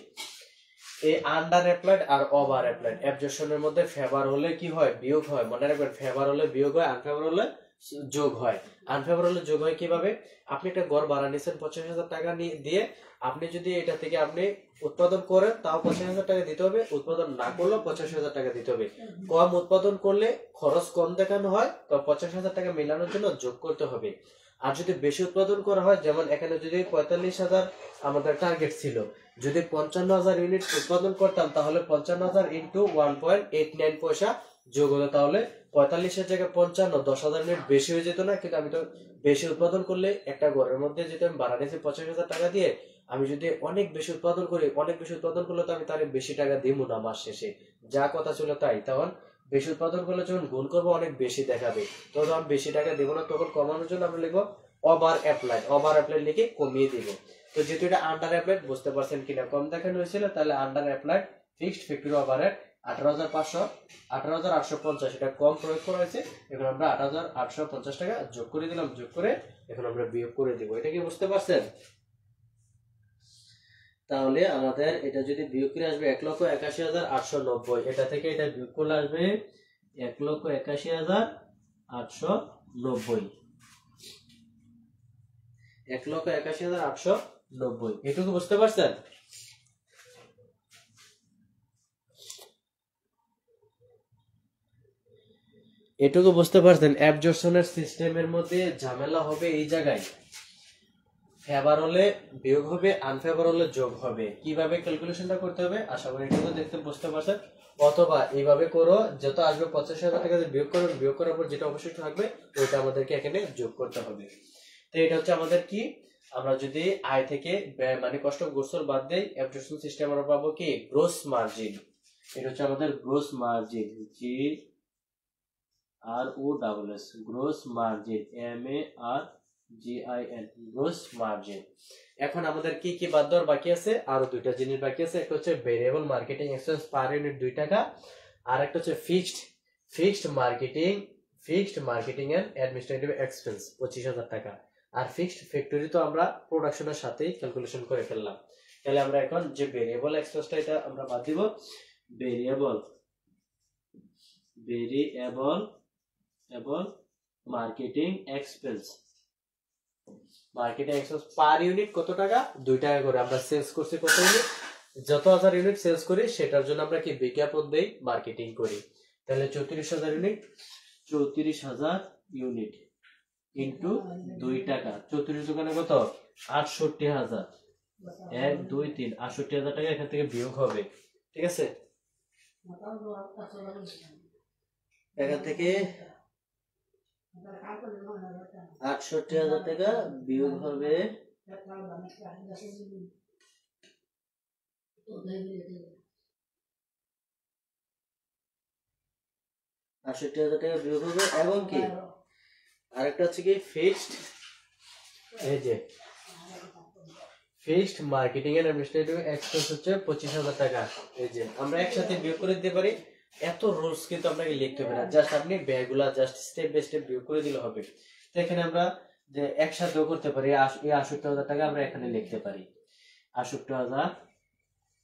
এই আন্ডার অ্যাপ্লাইড আর ওভার অ্যাপ্লাইড অ্যাবজর্পশনের মধ্যে ফেভার হলে কি হয়? বিয়োগ হয়। মনে রাখবেন, ফেভার হলে বিয়োগ হয়, আনফেভার হলে যোগ হয়। আনফেভার হলে যোগ হয় কিভাবে? আপনি একটা ঘর ভাড়া নিয়েছেন 85,000 টাকা দিয়ে, আপনি যদি এটা থেকে আপনি উৎপাদন করেন তাও 85,000 টাকা দিতে হবে, উৎপাদন না করলেও 85,000 টাকা দিতে হবে। কম উৎপাদন করলে খরচ কম দেখানো হয়, তো 85,000 টাকা মেলানোর জন্য যোগ করতে হবে। আর যদি বেশি উৎপাদন করা হয়, যেমন এখানে যদি 45,000 আমাদের টার্গেট ছিল, যদি 55,000 ইউনিট উৎপাদন করতাম তাহলে 55,000 ইন্টু 1.89 পয়সা যোগ হলো, তাহলে 45-এর জায়গায় 55, 10,000 ইউনিট বেশি হয়ে যেত না? কিন্তু আমি তো বেশি উৎপাদন করলে একটা ঘরের মধ্যে যেটা আমি ভাড়া নিয়েছি 85,000 টাকা দিয়ে, আমি যদি অনেক বেশি উৎপাদন করি, অনেক বেশি উৎপাদন করলে তো আমি তার বেশি টাকা দিব না মাস শেষে, যা কথা ছিল তাই। তখন বেশি উৎপাদন করলে যখন গুণ করবো অনেক বেশি দেখাবে, তখন আমি বেশি টাকা দিব না, তখন কমানোর জন্য আমরা লিখবো ওভার অ্যাপ্লাইড। ওভার অ্যাপ্লাইড লিখে কমিয়ে দিব। তো যেহেতু এটা আন্ডার অ্যাপ্লাইড, বুঝতে পারছেন কিনা কম দেখানো হয়েছিল, তাহলে under applied fixed factory overhead 18,500 18,850 এটা কম প্রয়োগ করা হয়েছে। এখন আমরা 18,850 টাকা যোগ করে দিলাম, যোগ করে এখন আমরা বিয়োগ করে দিব। এটা কি বুঝতে পারছেন? তাহলে আমাদের এটা যদি বিয়োগ করে আসবে 1,81,890, এটা থেকে এটা বিয়োগ করলে আসবে 1,81,890। 1,81,890 এটুকু বুঝতে পারছেন? এটুকু বুঝতে পারছেন? অ্যাবজর্পশনের সিস্টেমের মধ্যে ঝামেলা হবে এই জায়গায়, ফেভার হলে বিয়োগ হবে, আনফেভার হলে যোগ হবে। কিভাবে ক্যালকুলেশনটা করতে হবে আশা করি এটুকু দেখতে বুঝতে পারছেন। অথবা এইভাবে করো, যত আসবে 85,000 টাকা বিয়োগ করো, বিয়োগ করার পর যেটা অবশিষ্ট থাকবে ওইটা আমাদেরকে এখানে যোগ করতে হবে। তো এটা হচ্ছে আমাদের কি, আমরা যদি আয় থেকে ব্যয় মানে কষ্ট গোসল বাদ দেই, অ্যাবজর্পশন সিস্টেম আমরা পাবো কি গ্রোস মার্জিন। এটা হচ্ছে আমাদের gross margin, GROSS gross margin, MARGIN gross margin. এখন আমাদের কি কি বাদ দেওয়ার বাকি আছে? আরো দুইটা জিনিস বাকি আছে। একটা হচ্ছে variable marketing expense per unit 2 টাকা, আর একটা হচ্ছে fixed marketing and administrative expense 25,000 টাকা। আর ফিক্সড ফ্যাক্টরি তো আমরা প্রোডাকশনের সাথেই ক্যালকুলেশন করে ফেললাম। তাহলে আমরা এখন যে ভেরিয়েবল এক্সপেন্সটা এটা আমরা বাদ দিব, variable marketing expense per unit কত টাকা? 2 টাকা করে। আমরা সেলস করছি কত ইউনিট? যত হাজার ইউনিট সেলস করি সেটার জন্য আমরা কি বিজ্ঞাপন দেই, মার্কেটিং করি। তাহলে 34,000 ইউনিট ইন্টু 2 টাকা, 34 দোকানে কত? 68,000। 1 2 3 68,000 টাকা এখান থেকে বিয়োগ হবে, ঠিক আছে? এখান থেকে 68,000 টাকা বিয়োগ হবে ৬৮,০০০ টাকা বিয়োগ হবে এবং কি আরেকটা হচ্ছে কি ফিক্সড, এই যে fixed marketing and administrative expense হচ্ছে 25,000 টাকা। এই যে আমরা একসাথে বিয়োগ করে দিতে পারি, এত রুলস কিন্তু আপনাকে লিখতে হবে না, জাস্ট আপনি ব্যয়গুলা জাস্ট স্টেপ বাই স্টেপ বিয়োগ করে দিলে হবে। তো এখানে আমরা যে একসাথেও করতে পারি, এই ৬৮,০০০ টাকা আমরা এখানে লিখতে পারি ৬৮,০০০,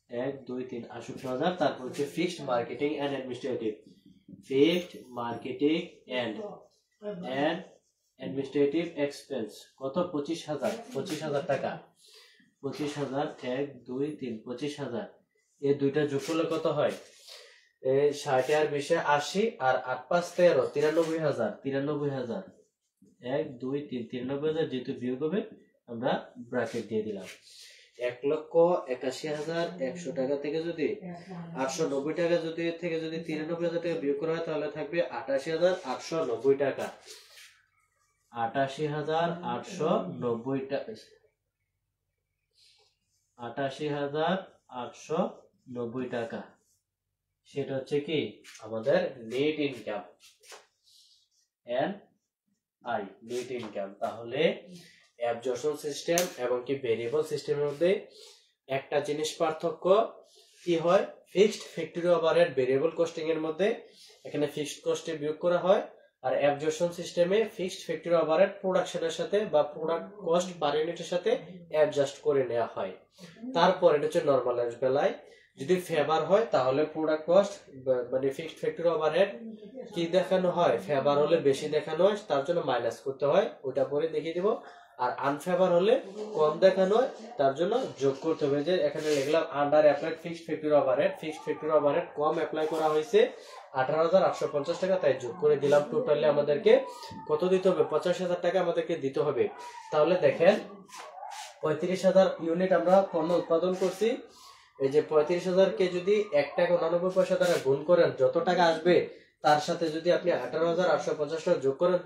১ ২ ৩ ৬৮,০০০। তারপর হচ্ছে fixed marketing and administrative, fixed marketing and administrative expense কত 25,000 টাকা। 25,000, ১ ২ ৩ 25,000, এই দুইটা যোগ করলে কত হয়? ৬০ আর ২০ ৮০ আর ৮ ৫ 13 93,000, 93,000, ১ ২ ৩ 93,000 যেহেতু বিয়োগ হবে আমরা ব্র্যাকেট দিয়ে দিলাম। ১,৮১,১০০ টাকা থেকে যদি ৮৯০ টাকা যদি 93,000 টাকা বিয়োগ করা হয় তাহলে থাকবে ৮৮,৮৯০ টাকা। ৮৮,৮৯০ টাকা, ৮৮,৮৯০ টাকা, সেটা হচ্ছে কি আমাদের net income, NI net income. তাহলে অ্যাবজর্পশন সিস্টেম এবং কি ভেরিয়েবল সিস্টেমের মধ্যে একটা জিনিস পার্থক্য কি হয়, fixed factory overhead variable costing এর মধ্যে এখানে ফিক্সড কস্টে বিয়োগ করা হয়, আর অ্যাবজর্পশন সিস্টেমে ফিক্সড ফ্যাক্টরি ওভারহেড প্রোডাকশনের সাথে বা প্রোডাক্ট কস্ট পার ইউনিটের সাথে অ্যাডজাস্ট করে নেওয়া হয়। তারপর এটা হচ্ছে নরমালাইজ বেলায় যদি ফেভার হয় তাহলে প্রোডাক্ট কস্ট মানে ফিক্সড ফ্যাক্টরি ওভারহেড কি দেখানো হয়, ফেভার হলে বেশি দেখানো হয় তার জন্য মাইনাস করতে হয়, ওটা পরে দেখিয়ে দিব। আর আনফেভার হলে কম দেখানো হয় তার জন্য যোগ করতে হবে। যে এখানে লিখলাম under applied fixed factory overhead, fixed factory overhead কম অ্যাপ্লাই করা হয়েছে 18,850 টাকা, তাই যোগ করে দিলাম। টোটালি আমাদেরকে কত দিতে হবে, 85,000 টাকা আমাদেরকে দিতে হবে। তাহলে দেখেন 35,000 ইউনিট আমরা পণ্য উৎপাদন করছি, এই যে 35,000 কে যদি 1 টাকা 89 পয়সা দ্বারা গুণ করেন যত টাকা আসবে তার সাথে যদি আপনি 18,850 টাকা যোগ করেন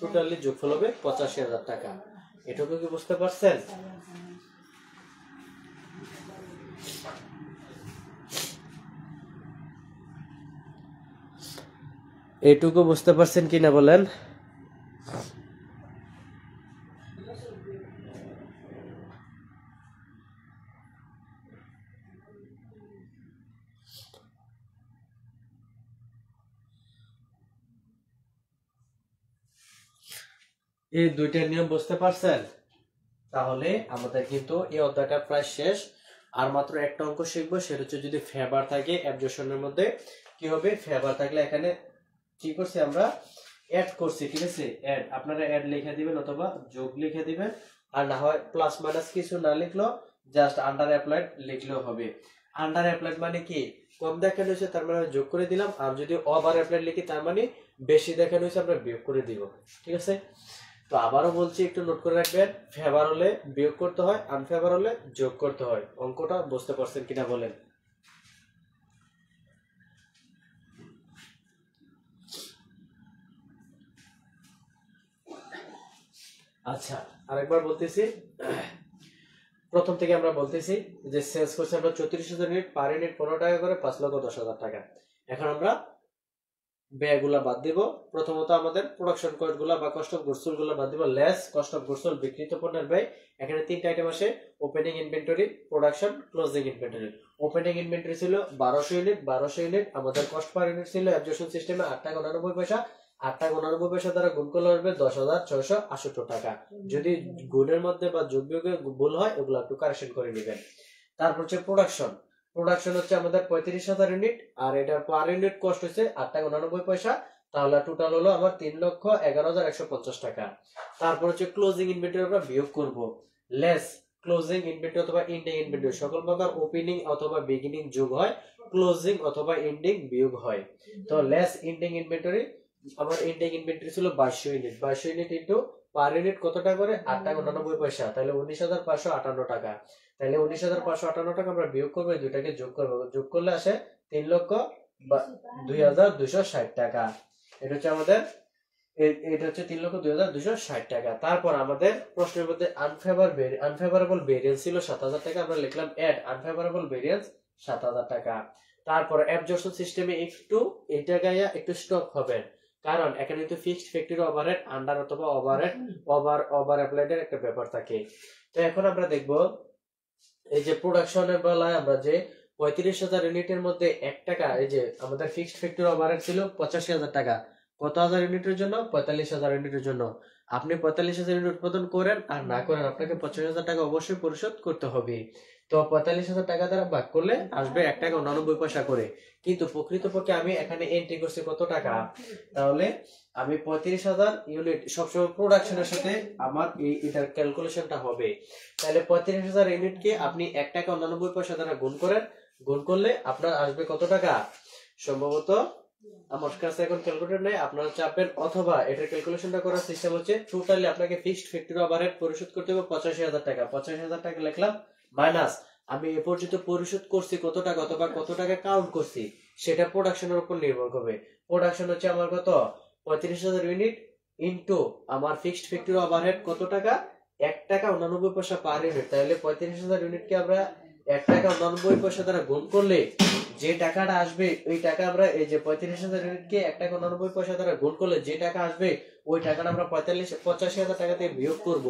টোটালি যোগফল হবে 85,000 টাকা। এটুকু কি বুঝতে পারছেন? এটুকু বুঝতে পারছেন কিনা বলেন? এই দুইটা নিয়ম বুঝতে পারছেন? তাহলে আমাদের কিন্তু এই অধ্যায়টা প্রায় শেষ, আর মাত্র একটা অঙ্ক শিখবো, সেটা হচ্ছে যদি ফেভার থাকে অ্যাবজর্পশনের মধ্যে কি হবে, ফেভার থাকলে এখানে কি করছি আমরা অ্যাড করছি, ঠিক আছে, অ্যাড আপনারা অ্যাড লিখে দিবেন অথবা যোগ লিখে দিবেন, আর না হয় প্লাস মাইনাস কিছু না লিখলো জাস্ট আন্ডার অ্যাপ্লাইড লিখলেও হবে। আন্ডার অ্যাপ্লাইড মানে কি কম দেখানো হয়েছে তার মানে যোগ করে দিলাম, আর যদি ওভার অ্যাপ্লাইড লিখি তার মানে বেশি দেখানো হয়েছে আমরা বিয়োগ করে দিব, ঠিক আছে। তো আবারও বলছি একটু নোট করে রাখবেন, ফেভার হলে বিয়োগ করতে হয়, আনফেভার হলে যোগ করতে হয়। অঙ্কটা বুঝতে পারছেন কিনা বলেন? আচ্ছা আরেকবার বলতেছি, প্রথম থেকে আমরা বলতেছি যে সেলস করছে আমরা 34,000 ইউনিট, পার ইউনিট 15 টাকা করে, 5,10,000 টাকা। এখন আমরা ব্যয়গুলা বাদ দিব। প্রথমত আমাদের প্রোডাকশন কস্ট গুলা বা কস্ট অফ গুডস গুলা বাদ দিব, লেস কস্ট অফ গুডস বিক্রিত পণ্যের ব্যয়। এখানে তিনটা আইটেম আসে, opening inventory, production, closing inventory. Opening inventory ছিল 1200 ইউনিট, 1200 ইউনিট আমাদের কস্ট পার ইউনিট ছিল অ্যাবজর্পশন সিস্টেমে 8 টাকা 89 পয়সা, 8 টাকা 89 পয়সা দ্বারা গুণ করলে হবে 10,668 টাকা। যদি গুণের মধ্যে বা যোগ বিয়োগে ভুল হয় ওগুলো একটু কারেকশন করে নেবেন। তারপর হচ্ছে প্রোডাকশন, প্রোডাকশন হচ্ছে আমাদের 35,000 ইউনিট, আর এটার পার ইউনিট কস্ট হচ্ছে 8 টাকা 89 পয়সা, তাহলে টোটাল হলো আমার 3,11,150 টাকা। তারপর হচ্ছে ক্লোজিং ইনভেন্টরি আমরা বিয়োগ করব, লেস ক্লোজিং ইনভেন্টরি অথবা এন্ডিং ইনভেন্টরি, সকল প্রকার ওপেনিং অথবা বিগিনিং যোগ হয়, ক্লোজিং অথবা এন্ডিং বিয়োগ হয়। তো লেস এন্ডিং ইনভেন্টরি, আমার এন্ডিং ইনভেন্টরি ছিল 2200 unit, 2200 unit into per unit কত টাকা করে 8 টাকা 89 পয়সা, তাহলে 19,558 টাকা। তাহলে 19,558 টাকা আমরা বিয়োগ করবো, এই দুইটাকে যোগ করবো, যোগ করলে আসে 3,02,260 টাকা। এটা হচ্ছে আমাদের, এটা হচ্ছে 3,02,260 টাকা। তারপর আমাদের প্রশ্নের মধ্যে আনফেভারেবল ভেরিয়েন্স ছিল 7,000 টাকা, আমরা লিখলাম এড আনফেভারেবল ভেরিয়েন্স 7,000 টাকা। তারপর অ্যাবজর্পশন সিস্টেমে একটু এটা গায়া একটু স্টপ হবেন, কারণ এখানে কিন্তু ফিক্সড ফ্যাক্টরি ওভারহেড আন্ডার অথবা ওভারহেড ওভার অ্যাপ্লাইডের একটা ব্যাপার থাকে। তো এখন আমরা দেখব এই যে প্রোডাকশনের বেলায় আমরা যে 35,000 ইউনিটের মধ্যে 1 টাকা, এই যে আমাদের ফিক্সড ফ্যাক্টরি ওভারহেড ছিল 85,000 টাকা, কত হাজার ইউনিটের জন্য? 45,000 ইউনিটের জন্য। আপনি 45,000 ইউনিট উৎপাদন করেন আর না করেন, আপনাকে 50,000 টাকা অবশ্যই পরিশোধ করতে হবে। তো 45,000 টাকা দ্বারা ভাগ করলে আসবে 1 টাকা 89 পয়সা করে। কিন্তু প্রকৃতপক্ষে আমি এখানে এন্ট্রি করছি কত টাকা? তাহলে আমি 35,000 ইউনিট সবসময় প্রোডাকশনের সাথে আমার এটার ক্যালকুলেশনটা হবে। তাহলে 35,000 ইউনিটকে আপনি 1 টাকা 89 পয়সা দ্বারা গুণ করেন, গুণ করলে আপনার আসবে কত টাকা? সম্ভবত আমার কাছে এখন ক্যালকুলেটর নেই, আপনারা চাপবেন, অথবা এটার ক্যালকুলেশনটা করার সিস্টেম হচ্ছে টোটালি আপনাকে ফিক্সড ফ্যাক্টরি ওভারহেড পরিশোধ করতে হবে 85,000 টাকা। 85,000 টাকা লিখলাম, মাইনাস আমি এ পর্যন্ত পরিশোধ করছি কত টাকা অথবা কত টাকা কাউন্ট করছি, সেটা প্রোডাকশনের উপর নির্ভর করবে। প্রোডাকশন হচ্ছে আমার কত? 35,000 ইউনিট ইনটু আমার ফিক্সড ফ্যাক্টরি ওভারহেড কত টাকা? 1 টাকা 89 পয়সা পার ইউনিট। তাহলে 35,000 ইউনিটকে আমরা 1 টাকা 89 পয়সা দ্বারা গুণ করলে যে টাকাটা আসবে, ওই টাকা আমরা এই যে 35,000 ইউনিটকে 1 টাকা 89 পয়সা দ্বারা গুণ করলে যে টাকা আসবে, ওই টাকাটা আমরা 85,000 টাকা থেকে বিয়োগ করব।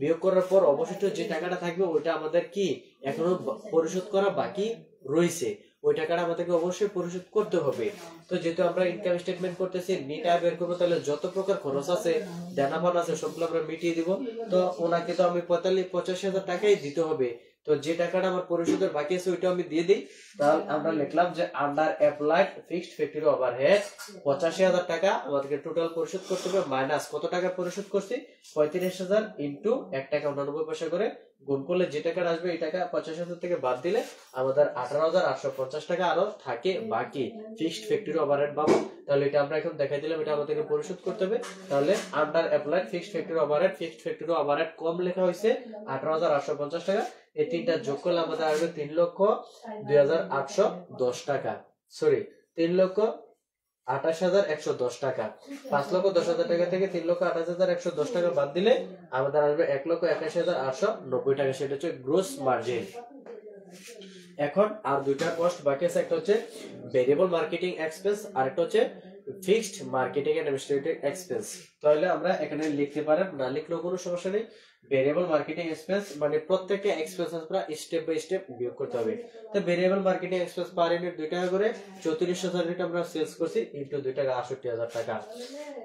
বিয়োগ করার পর অবশিষ্ট যে টাকাটা থাকবে ওইটা আমাদের কি এখনো পরিশোধ করা বাকি রয়েছে, ওই টাকাটা আমাদেরকে অবশ্যই পরিশোধ করতে হবে। তো যেহেতু আমরা ইনকাম স্টেটমেন্ট করতেছি, নিট আয় বের করবো, তাহলে যত প্রকার খরচ আছে, দেনাপান আছে, সবগুলো আমরা মিটিয়ে দিব। তো ওনাকে তো আমি 85,000 টাকাই দিতে হবে। তো যে টাকাটা আমার পরিশোধের বাকি আছে ওইটা আমি দিয়ে দিই। তাহলে আমরা লিখলাম যে under applied fixed factory overhead 85,000 টাকা আমাদেরকে টোটাল পরিশোধ করতে হবে, মাইনাস কত টাকা পরিশোধ করছি? 35,000 ইন্টু 1 টাকা 89 পয়সা করে গুণ করলে যে টাকাটা আসবে, এই টাকা 85,000 থেকে বাদ দিলে আমাদের 18,850 টাকা আরো থাকে বাকি ফিক্সড ফ্যাক্টরি ওভারহেড পাবো। তাহলে এটা আমরা এখন দেখাই দিলাম, এটা আমাদেরকে পরিশোধ করতে হবে। তাহলে under applied fixed factory overhead, fixed factory overhead কম লেখা হয়েছে 18,850 টাকা। এই তিনটা যোগ করলে আমাদের আসবে 3,02,810 টাকা, সরি 3,28,110 টাকা। 5,10,000 টাকা থেকে 3,28,110 টাকা বাদ দিলে আমাদের আসবে 1,81,890 টাকা। সেটা হচ্ছে গ্রোস মার্জিন। এখন আর দুইটা কস্ট বাকি আছে, একটা হচ্ছে ভেরিয়েবল মার্কেটিং এক্সপেন্স আর একটা হচ্ছে fixed marketing and administrative expense. তাহলে আমরা এখানে লিখতে পারেন, না লিখলেও কোনো সমস্যা নেই। ভেরিয়েবল মার্কেটিং এক্সপেন্স মানে প্রত্যেকটা এক্সপেন্স আমরা স্টেপ বাই স্টেপ বিয়োগ করতে হবে। তো variable marketing expense per unit 2 টাকা করে, 34,000 ইউনিট আমরা সেলস করছি, ইনটু 2 টাকা 68,000 টাকা।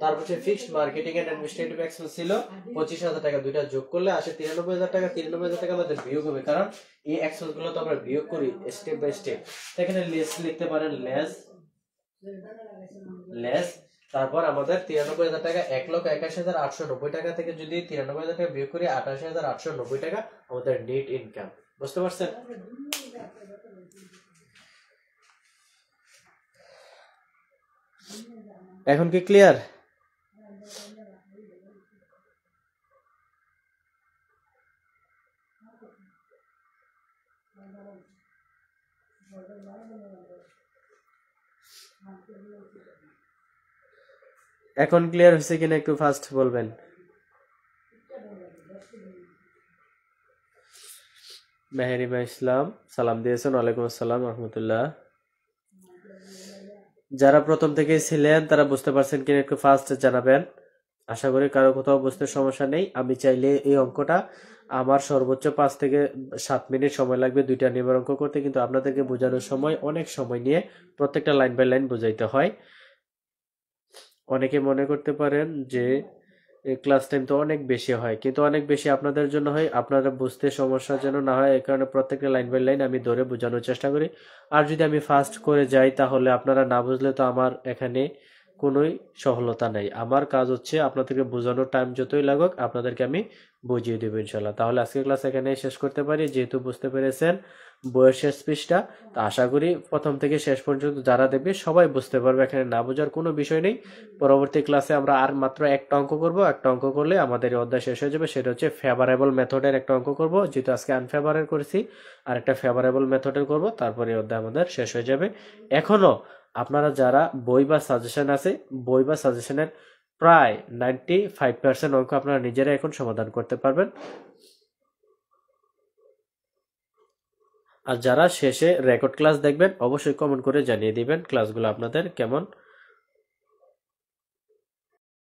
তারপর হচ্ছে fixed marketing and administrative expense ছিল 25,000 টাকা, দুইটা যোগ করলে আসে 93,000 টাকা। 93,000 টাকা আমাদের বিয়োগ হবে, কারণ এই এক্সপেন্স গুলো তো আমরা বিয়োগ করি স্টেপ বাই স্টেপ। এখানে লেস লিখতে পারেন, লেস। তারপর আমাদের 93,000 টাকা, 1,81,890 টাকা থেকে যদি 93,000 টাকা বিয়োগ করি 28,890 টাকা আমাদের নেট ইনকাম। বুঝতে পারছেন? এখন কি ক্লিয়ার? এখন ক্লিয়ার হয়েছে কিনা একটু ফাস্ট বলবেন। মেহেরিমা ইসলাম সালাম দিয়েছেন, ওয়ালাইকুম আসসালাম রহমতুল্লাহ। যারা প্রথম থেকে ছিলেন তারা বুঝতে পারছেন কিনা একটু ফাস্ট জানাবেন। আশা করি কারো কোথাও বুঝতে সমস্যা নেই। আমি চাইলে এই অঙ্কটা আমার সর্বোচ্চ 5 থেকে 7 মিনিট সময় লাগবে দুইটা নিয়মের অঙ্ক করতে, কিন্তু আপনাদেরকে বোঝানোর সময় অনেক সময় নিয়ে প্রত্যেকটা লাইন বাই লাইন বোঝাইতে হয়। অনেকে মনে করতে পারেন যে ক্লাস টাইম তো অনেক বেশি হয়, কিন্তু অনেক বেশি আপনাদের জন্য হয়, আপনারা বুঝতে সমস্যা যেন না হয়, এই কারণে প্রত্যেকটা লাইন বাই লাইন আমি ধরে বোঝানোর চেষ্টা করি। আর যদি আমি ফাস্ট করে যাই তাহলে আপনারা না বুঝলে তো আমার এখানে কোনোই সফলতা নাই। আমার কাজ হচ্ছে আপনাদেরকে বোঝানোর টাইম যতই লাগুক আপনাদেরকে আমি বুঝিয়ে দেবো ইনশাল্লাহ। তাহলে আজকের ক্লাস এখানে শেষ করতে পারি, যেহেতু বুঝতে পেরেছেন বইয়ের শেষ পৃষ্ঠা। তা আশা করি প্রথম থেকে শেষ পর্যন্ত যারা দেখবে সবাই বুঝতে পারবে, এখানে না বোঝার কোনো বিষয় নেই। পরবর্তী ক্লাসে আমরা আর মাত্র একটা অঙ্ক করব, একটা অঙ্ক করলে আমাদের এই অধ্যায় শেষ হয়ে যাবে। সেটা হচ্ছে ফেভারেবল মেথডের একটা অঙ্ক করব, যেহেতু আজকে আনফেভারেবল করেছি, আর একটা ফেভারেবল মেথডের করব, তারপরে এই অধ্যায় আমাদের শেষ হয়ে যাবে। এখনো আপনারা যারা বই বা সাজেশন আছে, বই বা সাজেশনের প্রায় 95% অঙ্ক আপনারা নিজেরা এখন সমাধান করতে পারবেন। আর যারা শেষে রেকর্ড ক্লাস দেখবেন অবশ্যই কমেন্ট করে জানিয়ে দিবেন ক্লাসগুলো আপনাদের কেমন